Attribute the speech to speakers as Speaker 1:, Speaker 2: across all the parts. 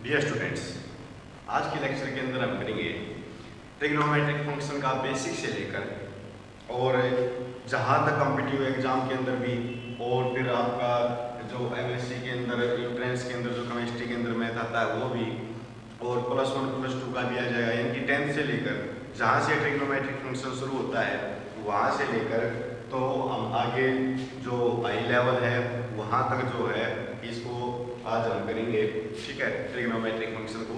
Speaker 1: Dear students, आज के lecture के अंदर हम करेंगे ट्रिग्नोमेट्रिक फंक्शन का बेसिक से लेकर और जहाँ तक कॉम्पिटिटिव एग्जाम के अंदर भी और फिर आपका जो एमएससी के अंदर एंट्रेंस के अंदर जो केमिस्ट्री के अंदर मैथ आता है वो भी, और +1 +2 का भी आ जाएगा। यानी कि 10th से लेकर जहाँ से ट्रिग्नोमेट्रिक फंक्शन शुरू होता है वहाँ से लेकर तो हम आगे जो हाई लेवल है वहाँ तक जो है इसको आज हम करेंगे। ठीक है, ट्रिग्नोमेट्रिक फंक्शन को।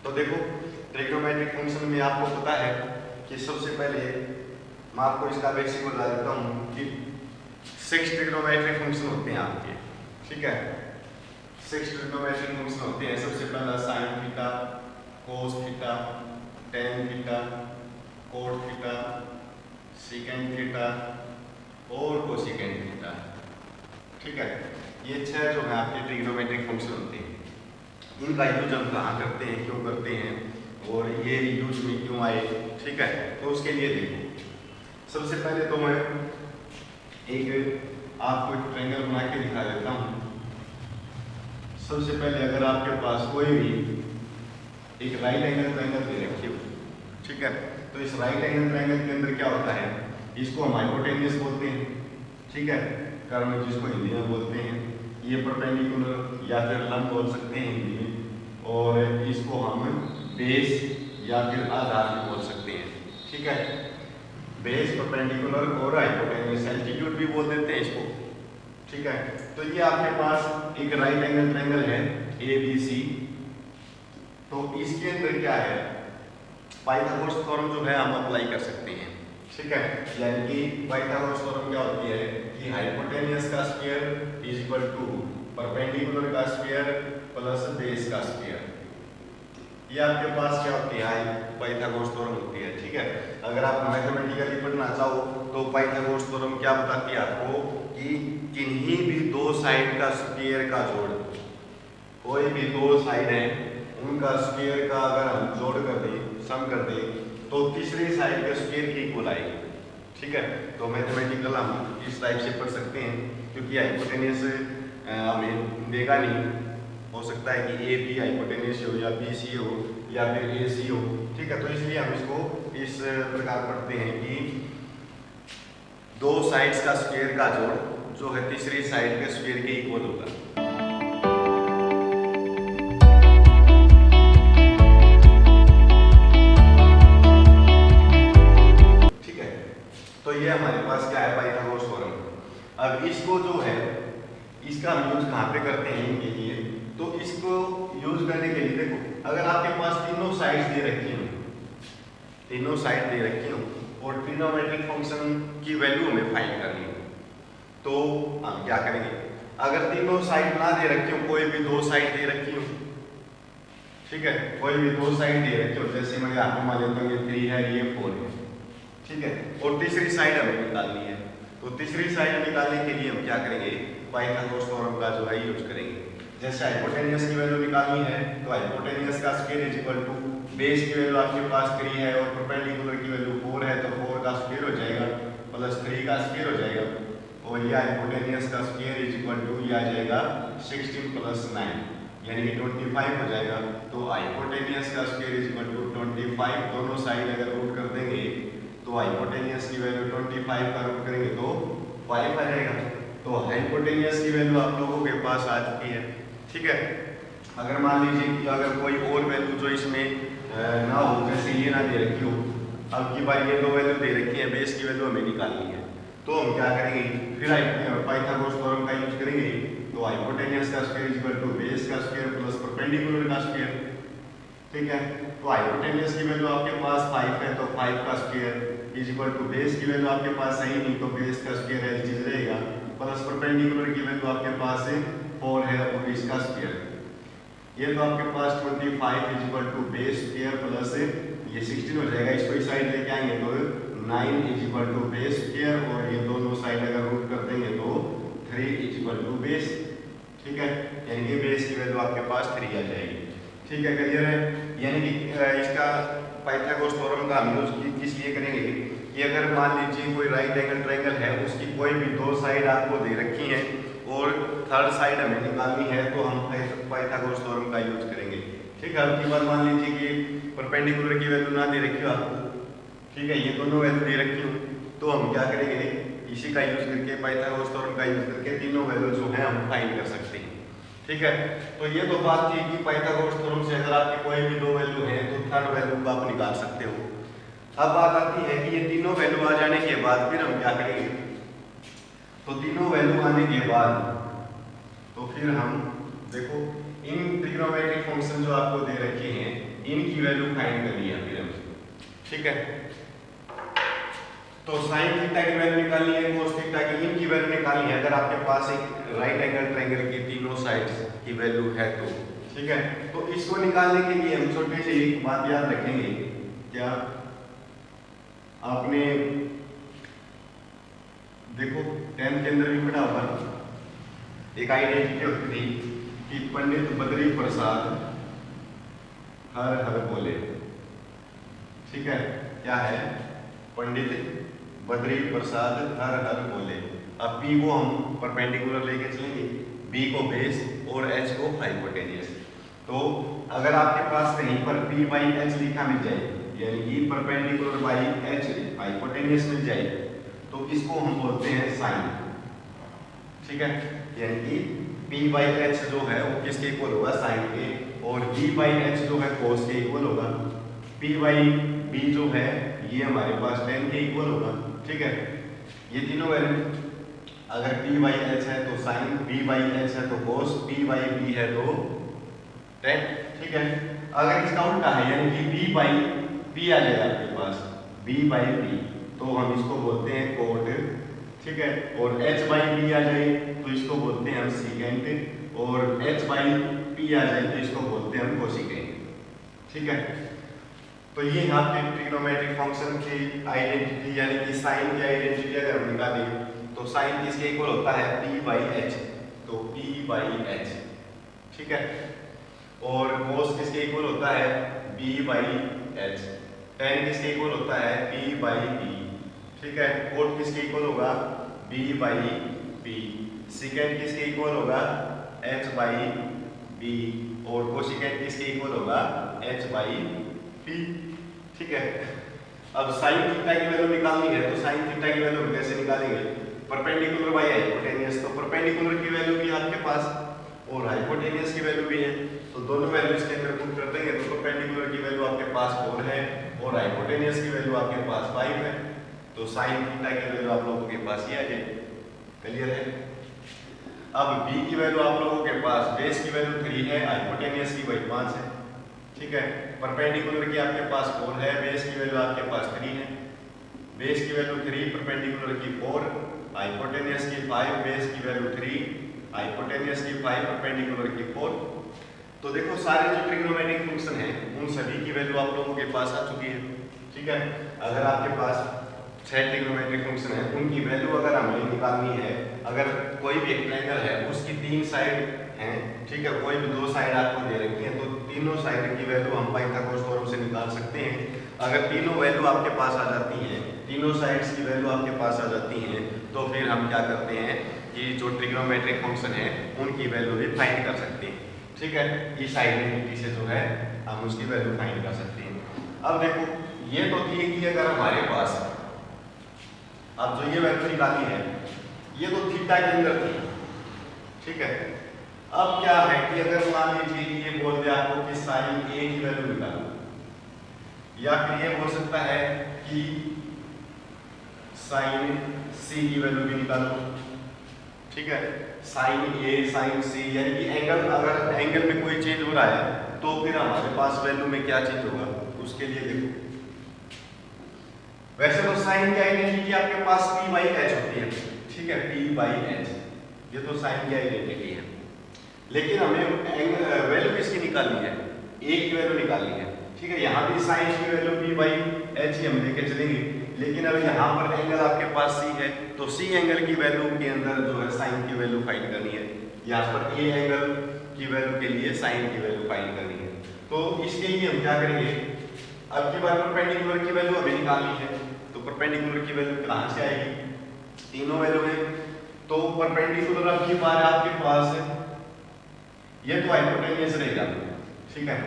Speaker 1: तो देखो, ट्रिग्नोमेट्रिक फंक्शन में आपको पता है कि सबसे पहले मैं आपको इसका बेसिक बता देता हूँ कि 6 ट्रिग्नोमेट्रिक फंक्शन होते हैं आपके। ठीक है, 6 ट्रिग्नोमेट्रिक फंक्शन होते हैं। सबसे पहला sine theta, cos theta, tan theta, cot theta, second theta और कोसेकेंड थीटा। ठीक है, ये 6 जो है आपके ट्रिग्नोमेट्रिक फंक्शन होते हैं। इनका यूज हम कहाँ करते हैं, क्यों करते हैं और ये यूज में क्यों आए। ठीक है, तो उसके लिए देखो, सबसे पहले तो मैं आपको एक ट्रायंगल बना के दिखा देता हूँ। सबसे पहले अगर आपके पास कोई भी एक राइट एंगल ट्रायंगल दे रखी हो, ठीक है, तो इस राइट एंगल ट्रायंगल के अंदर क्या होता है, इसको हम हाइपोटेन्यूस बोलते हैं। ठीक है, कर्व जिसको हिंदी में बोलते हैं, ये परपेंडिकुलर या फिर लंब बोल सकते हैं हिंदी में, और इसको हम बेस या फिर आधार भी बोल सकते हैं। ठीक है, बेस, परपेंडिकुलर और हाइपोटेन्यूस, एल्टीट्यूड भी बोल देते हैं इसको। ठीक है, तो ये आपके पास एक राइट एंगल ट्रायंगल है ABC। तो इसके अंदर क्या है, पाइथागोरस थ्योरम जो है हम अप्लाई कर सकते हैं। ठीक है, यानी कि पाइथागोरस थ्योरम क्या होती है कि हाइपोटेन्यूस का square is equal to perpendicular का स्क्वायर प्लस बेस का स्क्वायर। ये आपके पास क्या होती है, पाइथागोरस थ्योरम होती है। ठीक है, अगर आप मैथमेटिकली पढ़ना चाहो तो पाइथागोरस थ्योरम क्या बताती है आपको कि किन्हीं भी दो साइड का स्क्वायर का जोड़, कोई भी दो साइड है उनका स्क्वायर का अगर हम जोड़ कर दें, सम कर दें, तो तीसरी साइड के स्क्वायर के इक्वल आएगी। ठीक है, तो मैथमेटिकल हम इस टाइप से पढ़ सकते हैं, क्योंकि हाइपोटेन्यूस हमें देगा नहीं, हो सकता है कि AB हाइपोटेन्यूस हो या BC हो या फिर AC हो। ठीक है, तो इसलिए हम इसको इस प्रकार पढ़ते हैं कि दो साइड्स का स्क्वायर का जोड़ जो है तीसरी साइड के स्क्वायर के इक्वल होगा। तो ये हमारे पास क्या है, पाइथागोरस थ्योरम। अब इसको जो है इसका हम यूज कहाँ पे करते हैं इनके लिए, तो इसको यूज करने के लिए देखो, अगर आपके पास तीनों साइड्स दे रखी हो, तीनों साइड दे रखी हो और ट्रिग्नोमेट्रिक फंक्शन की वैल्यू हमें फाइंड करनी हो, तो हम क्या करेंगे, अगर तीनों साइड ना दे रखी हो, कोई भी दो साइड दे रखी हो, ठीक है, कोई भी दो साइड दे रखी हो, जैसे मैं यहाँ पे मान लेता हूँ ये 3 है, ये 4 है। ठीक है, और तीसरी साइड हमें निकालनी है, तो तीसरी साइड निकालने के लिए हम क्या करेंगे, पाइथागोरस थ्योरम का जो है यूज करेंगे। जैसे हाइपोटेन्यूस की वैल्यू निकालनी है तो हाइपोटेन्यूस का square is equal to base की वैल्यू आपके पास 3 है और परपेंडिकुलर की वैल्यू 4 है, तो 4 का स्क्वायर हो जाएगा प्लस 3 का स्क्वायर हो जाएगा, और ये हाइपोटेन्यूस का स्क्वायर इज इक्वल टू ये आ जाएगा 16 + 9 यानी कि 25 हो जाएगा। तो हाइपोटेन्यूस का स्क्वायर इज इक्वल टू 25, दोनों साइड अगर रूट कर देंगे तो हाइपोटेन्यूस की वैल्यू 25 का रूट करेंगे तो 5 आ जाएगा। तो हाइपोटेन्यूस की वैल्यू आप लोगों के पास आ चुकी है। ठीक है, अगर मान लीजिए कि अगर कोई और वैल्यू जो इसमें ना हो, जैसे ये ना दे रखी हो, अब की बार ये दो वैल्यू दे रखी है, बेस की वैल्यू हमें निकालनी है, तो हम क्या करेंगे, फिर पाइथागोरस थ्योरम का यूज करेंगे। तो हाइपोटेन्यूस का square is equal to base का स्क्वायर प्लस परपेंडिकुलर का स्क्वायर। ठीक है, तो हाइपोटेन्यूस की वैल्यू आपके पास 5 है, तो 5 का square is equal to base की वैल्यू आपके पास है ही नहीं, तो बेस का स्क्वायर एज इट इज रहेगा, प्लस परपेंडिकुलर की वैल्यू आपके पास 4 है और इसका स्क्वायर, ये तो आपके पास 25 is equal to base square plus ये 16 हो जाएगा। इसको इस साइड लेके आएंगे तो 9 is equal to base square, और ये दोनों साइड अगर रूट कर देंगे तो 3 इज इक्वल टू बेस। ठीक है, यानी कि बेस की वैल्यू आपके पास 3 आ जाएगी। ठीक है, क्लियर है। यानी कि इसका पाइथागोरस थ्योरम का हम यूज किस लिए करेंगे कि अगर मान लीजिए कोई राइट एंगल ट्रायंगल है, उसकी कोई भी दो साइड आपको दे रखी है और थर्ड साइड हमें निकालनी है, तो हम पाइथागोरस थ्योरम का यूज करेंगे। ठीक है, अब की बात मान लीजिए कि परपेंडिकुलर की वैल्यू ना दे रखी हो आपको, ठीक है, ये दोनों वैल्यू दे रखी हो, तो हम क्या करेंगे, इसी का यूज करके, पाइथागोरस थ्योरम का यूज करके तीनों वैल्यू जो है हम फाइंड कर सकते हैं। ठीक है, तो ये तो बात थी कि पाइथागोरस थ्योरम से अगर आपकी कोई भी दो वैल्यू है तो थर्ड वैल्यू को आप निकाल सकते हो। अब बात आती है कि ये तीनों वैल्यू आ जाने के बाद फिर हम क्या करेंगे, तो तीनों वैल्यू आने के बाद तो फिर हम देखो इन ट्रिग्नोमेट्रिक फंक्शन जो आपको दे रखे हैं इनकी वैल्यू फाइंड करनी है फिर हम, ठीक है। तो साइन थीटा की वैल्यू निकालनी है, कोस थीटा की, इनकी वैल्यू निकालनी है अगर आपके पास एक राइट एंगल ट्रायंगल की तीनों साइड्स की वैल्यू है तो, ठीक है। तो इसको निकालने के लिए हम छोटी सी एक बात याद रखेंगे, क्या आपने देखो 10th के अंदर भी पढ़ा होगा, एक आइडेंटिटी होती थी कि पंडित बद्री प्रसाद हर हर बोले, ठीक है, क्या है, पंडित बद्री प्रसाद हर हर बोले। अब P को हम परपेंडिकुलर लेके चलेंगे, B को बेस और H को हाइपोटेनियस। तो अगर आपके पास कहीं पर P बाई H लिखा मिल जाए, यानी कि परपेंडिकुलर बाई H हाइपोटेनियस मिल जाए, तो इसको हम बोलते हैं साइन, ठीक है, यानी कि P बाई H जो है वो किसके इक्वल होगा, साइन के, और B बाई H जो है कोस के इक्वल होगा, P बाई B जो है ये हमारे पास tan के इक्वल होगा, ठीक है। ये तीनों वैल्यू अगर P बाई H है तो साइन, B बाई H है तो कोस, P बाई B है तो tan, ठीक है। अगर इसका उल्टा है यानी कि B बाई P आ जाएगा आपके पास, B बाई P, तो हम इसको बोलते हैं कोट, ठीक है, और H बाई B आ जाए तो इसको बोलते हैं हम सीकेंट, और H बाई P आ जाए तो इसको बोलते हैं हम कोसिकेंट, ठीक है। तो ये आपके ट्रिग्नोमेट्रिक फंक्शन की आइडेंटिटी, यानी कि साइन की आइडेंटिटी अगर हम निकालें तो साइन किसके इक्वल होता है, P बाई H, तो P बाई H, ठीक है, और कोस किसके इक्वल होता है, B बाई H, tan किसके इक्वल होता है, P बाई B, ठीक है, कोट किसके इक्वल होगा, B बाई P, सीकेंट किसके इक्वल होगा, H बाई B, और कोसिकेंट किसके इक्वल होगा, H बाई P, ठीक है। अब साइन थीटा की वैल्यू निकालनी है तो साइन थीटा की वैल्यू कैसे निकालेंगे, परपेंडिकुलर बाई हाइपोटेनियस, तो परपेंडिकुलर की वैल्यू भी आपके पास और हाइपोटेनियस की वैल्यू भी है, तो दोनों वैल्यू इसके अंदर पुट कर देंगे तो परपेंडिकुलर की वैल्यू आपके पास 4 है और हाइपोटेनियस की वैल्यू आपके पास 5 है, तो साइन थीटा की वैल्यू आप लोगों के पास ये आ जाए, क्लियर है। अब B की वैल्यू आप लोगों के पास, बेस की वैल्यू 3 है, हाइपोटेनियस की वही 5 है, ठीक है, परपेंडिकुलर की आपके पास 4 है, बेस की वैल्यू आपके पास 3 है, बेस की वैल्यू 3, परपेंडिकुलर की 4, हाइपोटेनियस की 5, बेस की वैल्यू 3, हाइपोटेनियस की 5, परपेंडिकुलर की 4। तो देखो सारे जो ट्रिग्नोमेट्रिक फंक्शन हैं उन सभी की वैल्यू आप लोगों के पास आ चुकी है, ठीक है। अगर आपके पास 6 ट्रिग्नोमेट्रिक फंक्शन है, उनकी वैल्यू अगर हमें निकालनी है, अगर कोई भी एक ट्रायंगल है उसकी 3 साइड हैं, ठीक है, कोई भी 2 साइड आपको दे रखी है, तो तीनों साइड की वैल्यू हम पाइथागोरस थ्योरम से निकाल सकते हैं। अगर तीनों वैल्यू आपके पास आ जाती हैं, तीनों साइड्स की वैल्यू आपके पास आ जाती हैं, तो फिर हम क्या करते हैं कि जो ट्रिग्नोमेट्रिक फंक्शन है उनकी वैल्यू भी फाइंड कर सकते हैं, ठीक है। इस आइडेंटिटी से जो है हम उसकी वैल्यू फाइंड कर सकते हैं। अब देखो ये तो थी कि अगर हमारे पास अब जो ये वैल्यू निकाली है ये तो थीटा के अंदर थी, ठीक है। अब क्या है कि अगर मान लीजिए कि ये बोल दिया आपको कि साइन A की वैल्यू निकालो, या फिर ये बोल सकता है कि साइन C की वैल्यू भी निकालो, ठीक है, साइन A साइन C, यानी कि एंगल, अगर एंगल में कोई चेंज हो रहा है तो फिर हमारे पास वैल्यू में क्या चेंज होगा, उसके लिए देखो वैसे तो साइन की आइडेंटिटी आपके पास P बाई H होती है, ठीक है, P बाई H, ये तो साइन की आइडेंटिटी है, लेकिन हमें वैल्यू किसकी निकालनी है, A की वैल्यू निकालनी है, ठीक है। यहाँ भी साइन की वैल्यू P बाई H ही हम लेके चलेंगे, लेकिन अब यहाँ पर एंगल आपके पास C है तो C एंगल की वैल्यू के अंदर जो है साइन की वैल्यू फाइंड करनी है, यहाँ पर A एंगल की वैल्यू के लिए साइन की वैल्यू फाइंड करनी है। तो इसके लिए हम क्या करेंगे, अब की बार परपेंडिकुलर की वैल्यू हमें निकालनी है, तो परपेंडिकुलर की वैल्यू कहाँ से आएगी, तीनों वैल्यू है, तो परपेंडिकुलर अब की बार आपके पास ये तो हाइपोटेनियस रहेगा, ठीक है,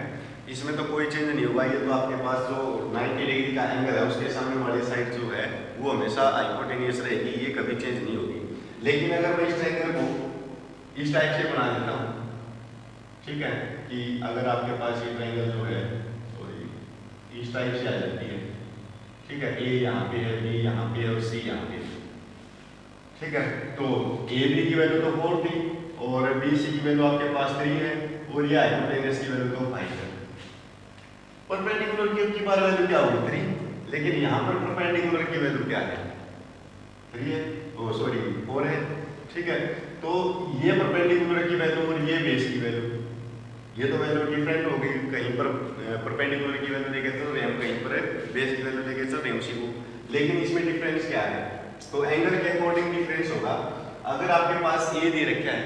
Speaker 1: इसमें तो कोई चेंज नहीं होगा। ये तो आपके पास जो 90 डिग्री का एंगल है उसके सामने वाली साइड जो है वो हमेशा हाइपोटेनियस रहेगी, ये कभी चेंज नहीं होगी। लेकिन अगर मैं इस ट्रायंगल को इस टाइप से बना देता हूँ, ठीक है, कि अगर आपके पास ये ट्रायंगल जो है सॉरी इस टाइप से आ जाती है, ठीक है, ए यहाँ पे है, बी यहाँ पे है और सी यहाँ पे है, ठीक है। तो ए बी की वैल्यू तो 4 थी और बी सी की वैल्यू आपके पास 3 है और ये हाइपोटेनस की वैल्यू तो 5 है। परपेंडिकुलर की बार वैल्यू क्या होगी 3, लेकिन यहाँ पर परपेंडिकुलर की वैल्यू क्या है 3 है, ओ सॉरी 4 है, ठीक है। तो ये परपेंडिकुलर की वैल्यू और ये बेस की वैल्यू, ये तो वैल्यू डिफरेंट हो गई। कहीं पर परपेंडिकुलर की वैल्यू लेके चल रहे हैं, कहीं पर बेस की वैल्यू लेके चल रहे हैं उसी को, लेकिन इसमें डिफरेंस क्या है? तो एंगल के अकॉर्डिंग डिफरेंस होगा। अगर आपके पास ये दे रखा है,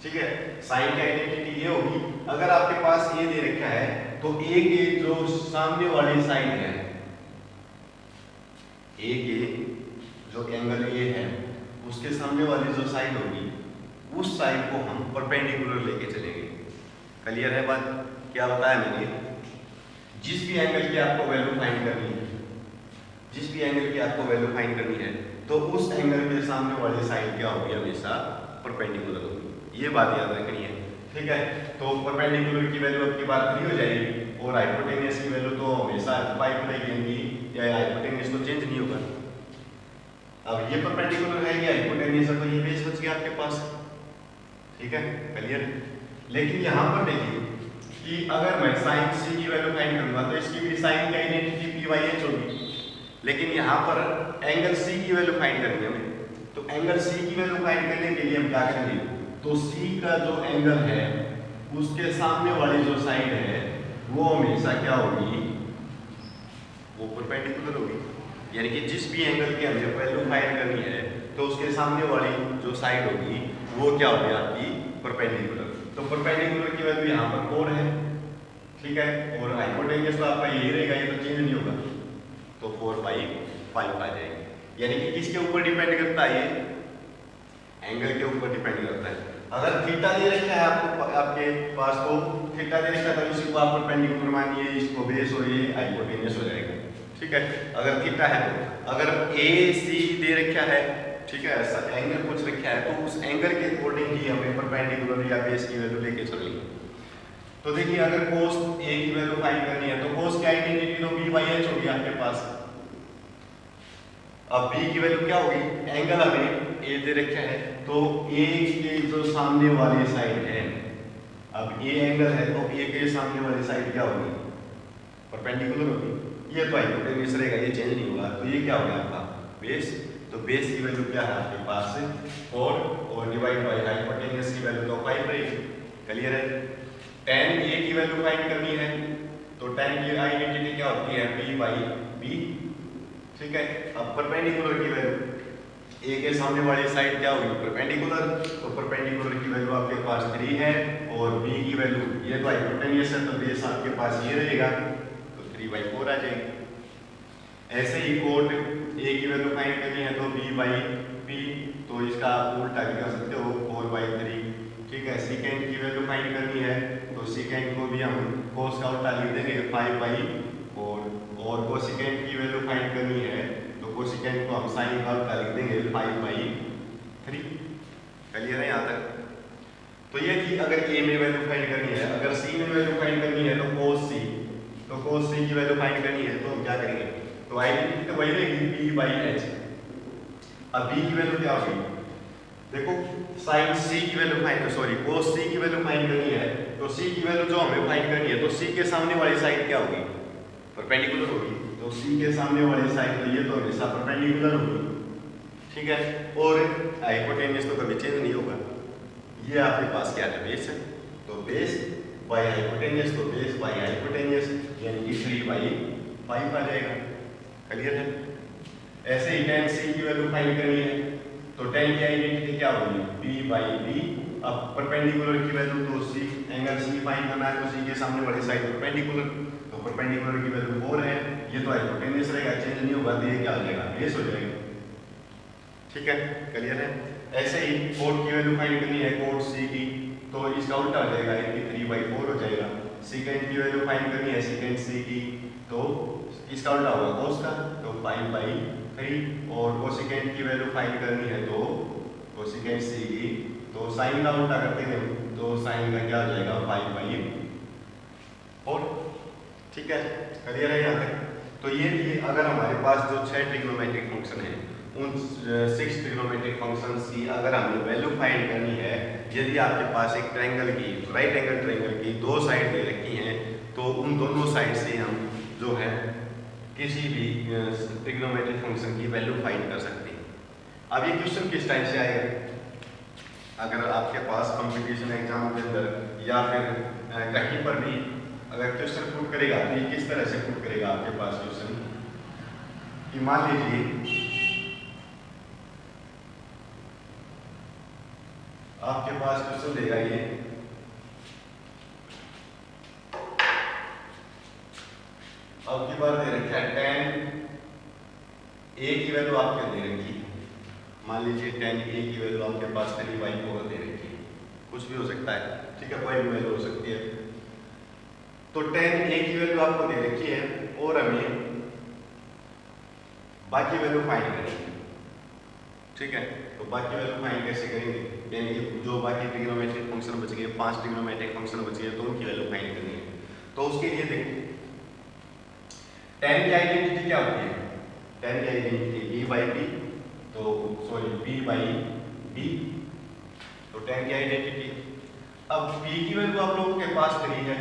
Speaker 1: ठीक है, साइन की आइडेंटिटी ये होगी। अगर आपके पास ये दे रखा है तो ए के जो सामने वाली साइड है, ए के जो एंगल ए है उसके सामने वाली जो साइड होगी उस साइड को हम परपेंडिकुलर लेके चलेंगे। क्लियर है बात? क्या बताया मैंने? जिस भी एंगल की आपको वैल्यू फाइंड करनी है, जिस भी एंगल की आपको वैल्यू फाइंड करनी है तो उस एंगल के सामने वाली साइड क्या होगी? हमेशा परपेंडिकुलर होगी। ये बात याद रखनी है, ठीक है। तो परपेंडिकुलर की वैल्यू आपकी बात 3 हो जाएगी और हाइपोटेनस की वैल्यू तो हमेशा 5 रहेगी, या हाइपोटेनस तो चेंज नहीं होगा। अब ये परपेंडिकुलर है, ये हाइपोटेनस है, तो ये बेस बच गया आपके पास, ठीक है, क्लियर। लेकिन यहाँ पर देखिए कि अगर मैं साइन सी की वैल्यू फाइंड करूंगा तो इसकी भी साइन की आइडेंटिटी पी वाई एच होगी, लेकिन यहाँ पर एंगल सी की वैल्यू फाइंड करनी है हमें। तो एंगल सी की वैल्यू फाइंड करने के लिए हम क्या करेंगे? तो सी का जो एंगल है उसके सामने वाली जो साइड है वो हमेशा क्या होगी? वो परपेंडिकुलर होगी। यानी कि जिस भी एंगल की हमें वैल्यू फाइंड करनी है तो उसके सामने वाली जो साइड होगी वो क्या होगी? आपकी परपेंडिकुलर। तो परपेंडिकुलर की वैल्यू यहाँ पर 4 है, ठीक है, और हाइपोटेनस तो आपका यही रहेगा, ये तो चेंज नहीं होगा, तो 4/5 आ जाएगी। यानी कि किसके ऊपर डिपेंड करता है? ये एंगल के ऊपर डिपेंड करता है। अगर थीटा दे रखा है आपके पास, तो थीटा दे रखा है तो इसी को आप परपेंडिकुलर मानिए, इसको बेस और ये हाइपोटेनस हो जाएगा, ठीक है। अगर थीटा है तो अगर ए सी दे रखा है, ठीक है, ऐसा एंगल कुछ रखा है तो उस एंगल के अकॉर्डिंग ही हमें परपेंडिकुलर या बेस की वैल्यू लेके चलनी है। तो देखिए अगर cos A की वैल्यू फाइंड करनी है तो cos की आइडेंटिटी तो b/h होगी आपके पास। अब b की वैल्यू क्या होगी? एंगल हमें A दे रखा है तो A के जो सामने वाली साइड है, अब A एंगल है तो A के सामने वाली साइड क्या होगी? परपेंडिकुलर होगी। ये तो हाइपोटेनस रहेगा, ये चेंज नहीं होगा, तो ये क्या होगा आपका? बेस। तो बेस की वैल्यू क्या है आपके पास? 4 और डिवाइड बाय हाइपोटेनस की वैल्यू तो 5 रहेगी। क्लियर है? tan A की वैल्यू फाइंड करनी है तो tan की आइडेंटिटी क्या होती है? p/b, ठीक है। अब परपेंडिकुलर की वैल्यू, A के सामने वाली साइड क्या होगी? परपेंडिकुलर, तो परपेंडिकुलर की वैल्यू आपके पास 3 है और b की वैल्यू, ये तो हाइपोटेनस है तो बेस आपके पास ये रहेगा, तो 3/4 आ जाएगी। ऐसे ही कोट A की वैल्यू फाइंड करनी है तो b/p, तो इसका आप उल्टा भी कर सकते हो 4/3, ठीक है। सेकेंड की वैल्यू फाइंड करनी है तो सेकेंड को भी हम cos का उल्टा लिख देंगे 5/4, और कोसेकेंड की वैल्यू फाइंड करनी है तो कोसेकेंड को हम साइन का उल्टा लिख देंगे 5/3। क्लियर है यहाँ तक? तो ये थी अगर A में वैल्यू फाइंड करनी है। अगर C में वैल्यू फाइंड करनी है तो cos C, तो cos C की वैल्यू फाइंड करनी है तो हम क्या करेंगे? तो आइडेंटिटी तो वही रहेगी b/h। अब b की वैल्यू क्या होगी? देखो sin C की value find, sorry cos C की वैल्यू फाइंड करनी है तो C की वैल्यू जो हमें फाइंड करनी है तो C के सामने वाली साइड क्या होगी? परपेंडिकुलर होगी। तो C के सामने वाली साइड तो ये तो हमेशा परपेंडिकुलर होगी, ठीक है। और हाइपोटेनस तो कभी चेंज नहीं होगा। ये आपके पास क्या है? बेस है, तो बेस बाय हाइपोटेनस, तो बेस बाय हाइपोटेनस यानी कि 3/5 आ जाएगा। क्लियर है? ऐसे ही tan C की वैल्यू फाइंड करनी है तो tan की आइडेंटिटी क्या होगी? b/b। अब परपेंडिकुलर की वैल्यू तो C, एंगल C फाइंड करना है तो C के सामने वाली साइड परपेंडिकुलर, तो परपेंडिकुलर की वैल्यू 4 है, ये तो हाइपोटेनस रहेगा, चेंज नहीं होगा, तो ये क्या हो जाएगा? बेस हो जाएगा, ठीक है। क्लियर है? ऐसे ही कोट की वैल्यू फाइंड करनी है, कोट C की, तो इसका उल्टा हो जाएगा, यानी 3/4 हो जाएगा। सीकेंट की वैल्यू फाइंड करनी है सीकेंट सी की, तो इसका उल्टा होगा कोस का, तो 5/3, और कोसिकेंट की वैल्यू फाइंड करनी है तो कोसिकेंट सी की, तो साइन का उल्टा करते हैं तो साइन का क्या हो जाएगा 5/4। ठीक है, क्लियर है यहाँ तक। तो ये थी अगर हमारे पास जो 6 ट्रिग्नोमेट्रिक फंक्शन है उन 6 ट्रिग्नोमेट्रिक फंक्शंस की अगर हमें वैल्यू फाइंड करनी है, यदि आपके पास एक ट्रायंगल की राइट एंगल ट्रायंगल की दो साइड दे रखी हैं तो उन दोनों साइड से हम जो है किसी भी ट्रिग्नोमेट्रिक फंक्शन की वैल्यू फाइंड कर सकते हैं। अब ये क्वेश्चन किस टाइप से आएगा, अगर आपके पास कंपटीशन एग्जाम के अंदर या फिर कहीं पर भी अगर क्वेश्चन पुट करेगा तो ये किस तरह से पुट करेगा आपके पास क्वेश्चन कि मान लीजिए आपके पास क्वेश्चन देगा ये अब की बार दे रखा है tan a की वैल्यू आपके दे रखी है, मान लीजिए tan a की वैल्यू आपके पास 3/4 दे रखी है, कुछ भी हो सकता है, ठीक है, कोई भी वैल्यू हो सकती है। तो tan a की वैल्यू आपको दे रखी है और हमें बाकी वैल्यू फाइंड करनी है, ठीक है। तो बाकी वैल्यू फाइंड कैसे करेंगे, यानी कि जो बाकी ट्रिग्नोमेट्रिक फंक्शन बच गए 5 ट्रिग्नोमेट्रिक फंक्शन बच गए तो उनकी वैल्यू फाइंड करनी है। तो उसके लिए देखो tan की आइडेंटिटी क्या होती है, tan की आइडेंटिटी b/b, तो सॉरी b/b, तो tan की आइडेंटिटी। अब b की वैल्यू आप लोगों के पास 3 है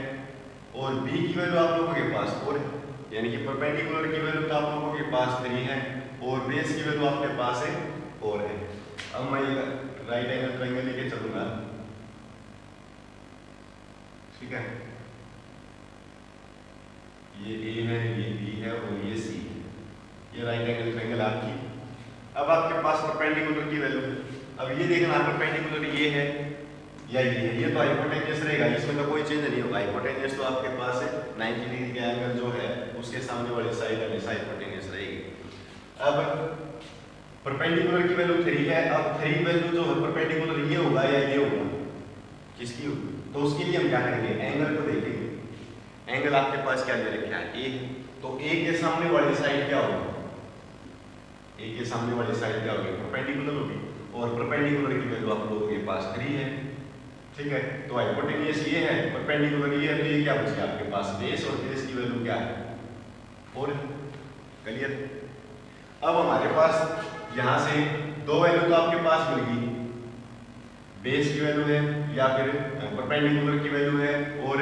Speaker 1: और b की वैल्यू आप लोगों के पास 4 है, यानी कि परपेंडिकुलर की वैल्यू तो आप लोगों के पास 3 है और बेस की वैल्यू आपके पास है 4 है। अब मैं राइट एंगल ट्रायंगल लेके चलूंगा, ठीक है, ये A है, ये B है और ये C है, ये राइट एंगल ट्रायंगल आपकी। अब आपके पास परपेंडिकुलर की वैल्यू, अब ये देखना परपेंडिकुलर ये है या ये तो हाइपोटेन्यूस रहेगा, इसमें तो कोई चेंज नहीं होगा, हाइपोटेन्यूस तो आपके पास है 90 डिग्री के एंगल जो है उसके सामने वाली साइड हमेशा हाइपोटेन्यूस रहेगी। अब परपेंडिकुलर की वैल्यू 3 है, अब 3 वैल्यू जो है परपेंडिकुलर ये होगा या ये होगा, किसकी होगी, तो उसके लिए हम क्या करेंगे एंगल को देखेंगे। एंगल आपके पास क्या दे रखा है ए, तो ए के सामने वाली साइड क्या होगी, ए के सामने वाली साइड क्या होगी परपेंडिकुलर होगी, और परपेंडिकुलर की वैल्यू आप लोगों के पास 3 है, ठीक है। तो हाइपोटेन्यूस ये है, परपेंडिकुलर ये है, तो ये क्या बच गया आपके पास बेस, और बेस की वैल्यू क्या है 4, क्लियर। अब हमारे पास यहाँ से दो वैल्यू तो आपके पास मिल गई, बेस की वैल्यू है या फिर परपेंडिकुलर की वैल्यू है और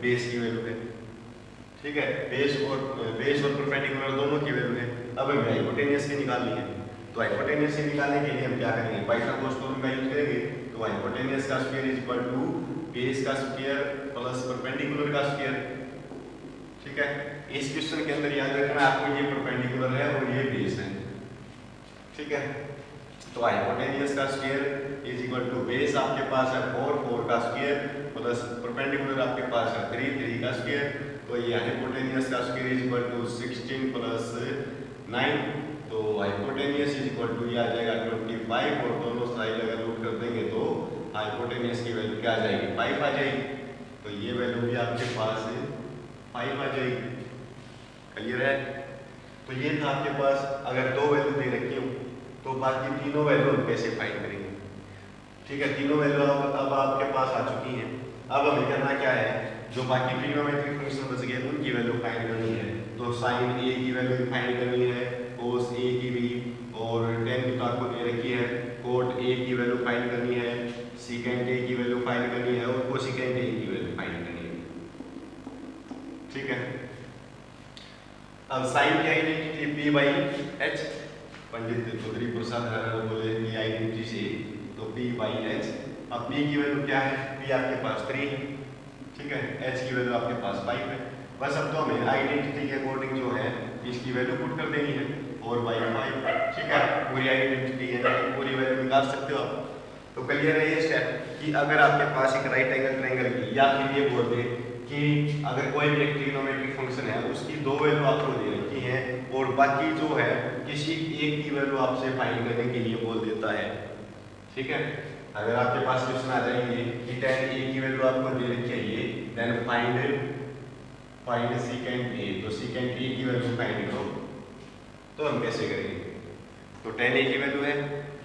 Speaker 1: बेस की वैल्यू है, ठीक है, बेस और परपेंडिकुलर दोनों की वैल्यू है। अब हमें हाइपोटेन्यूस की निकालनी है, तो हाइपोटेन्यूस से निकालने के लिए हम क्या करेंगे पाइथागोरस थ्योरम का यूज करेंगे। तो हाइपोटेन्यूस का square is equal to base का स्क्वायर प्लस परपेंडिकुलर का स्क्वायर, ठीक है। इस क्वेश्चन के अंदर याद रखना आपको ये परपेंडिकुलर है और ये बेस है, ठीक है। तो हाइपोटेन्यूस का square is equal to base आपके पास है 4 का स्क्वायर प्लस परपेंडिकुलर आपके पास है 3 का स्क्वायर, तो ये हाइपोटेन्यूस का square is equal to 16 plus 9, तो हाइपोटेन्यूस इज इक्वल टू ये आ जाएगा 25, और दोनों साइड अगर रूट कर देंगे तो हाइपोटेन्यूस की वैल्यू क्या आ जाएगी 5 आ जाएगी, तो ये वैल्यू भी आपके पास 5 आ जाएगी, क्लियर है। तो ये था आपके पास, अगर दो वैल्यू दे रखी हो तो बाकी तीनों वैल्यू हम कैसे फाइंड करेंगे, ठीक है। तीनों वैल्यू अब आपके पास आ चुकी हैं। अब हमें करना क्या है, जो बाकी ट्रिग्नोमेट्रिक फंक्शन बच गए उनकी वैल्यू फाइंड करनी है। तो साइन ए की वैल्यू फाइंड करनी है, कोस ए की भी, और tan की तो आपको दे रखी है, कोट ए की वैल्यू फाइंड करनी है, सीकेंट ए की वैल्यू फाइंड करनी है और कोसिकेंट ए की वैल्यू फाइंड करनी है, ठीक है। अब साइन की आइडेंटिटी p/h, पंडित चौधरी प्रसाद हर बोले कि आइडेंटिटी से तो p/h। अब p की वैल्यू क्या है, p आपके पास 3 है, ठीक है, h की वैल्यू आपके पास 5 है। बस अब तो हमें आइडेंटिटी के अकॉर्डिंग जो है इसकी वैल्यू पुट कर देनी है, 4/5, ठीक है। पूरी आइडेंटिटी है, पूरी वैल्यू निकाल सकते हो आप। तो क्लियर है ये स्टेप कि अगर आपके पास एक राइट एंगल ट्रायंगल की, या फिर ये बोल दे कि अगर कोई भी एक ट्रिग्नोमेट्रिक फंक्शन है उसकी दो वैल्यू आपको दे रखी है और बाकी जो है किसी एक की वैल्यू आपसे फाइंड करने के लिए बोल देता है, ठीक है। अगर आपके पास क्वेश्चन आ जाएंगे कि tan a की वैल्यू आपको दे रखी है ये देन फाइंड सीकेंट ए। तो सीकेंट ए की वैल्यू फाइंड करो। तो हम कैसे करेंगे? तो tan a की वैल्यू है,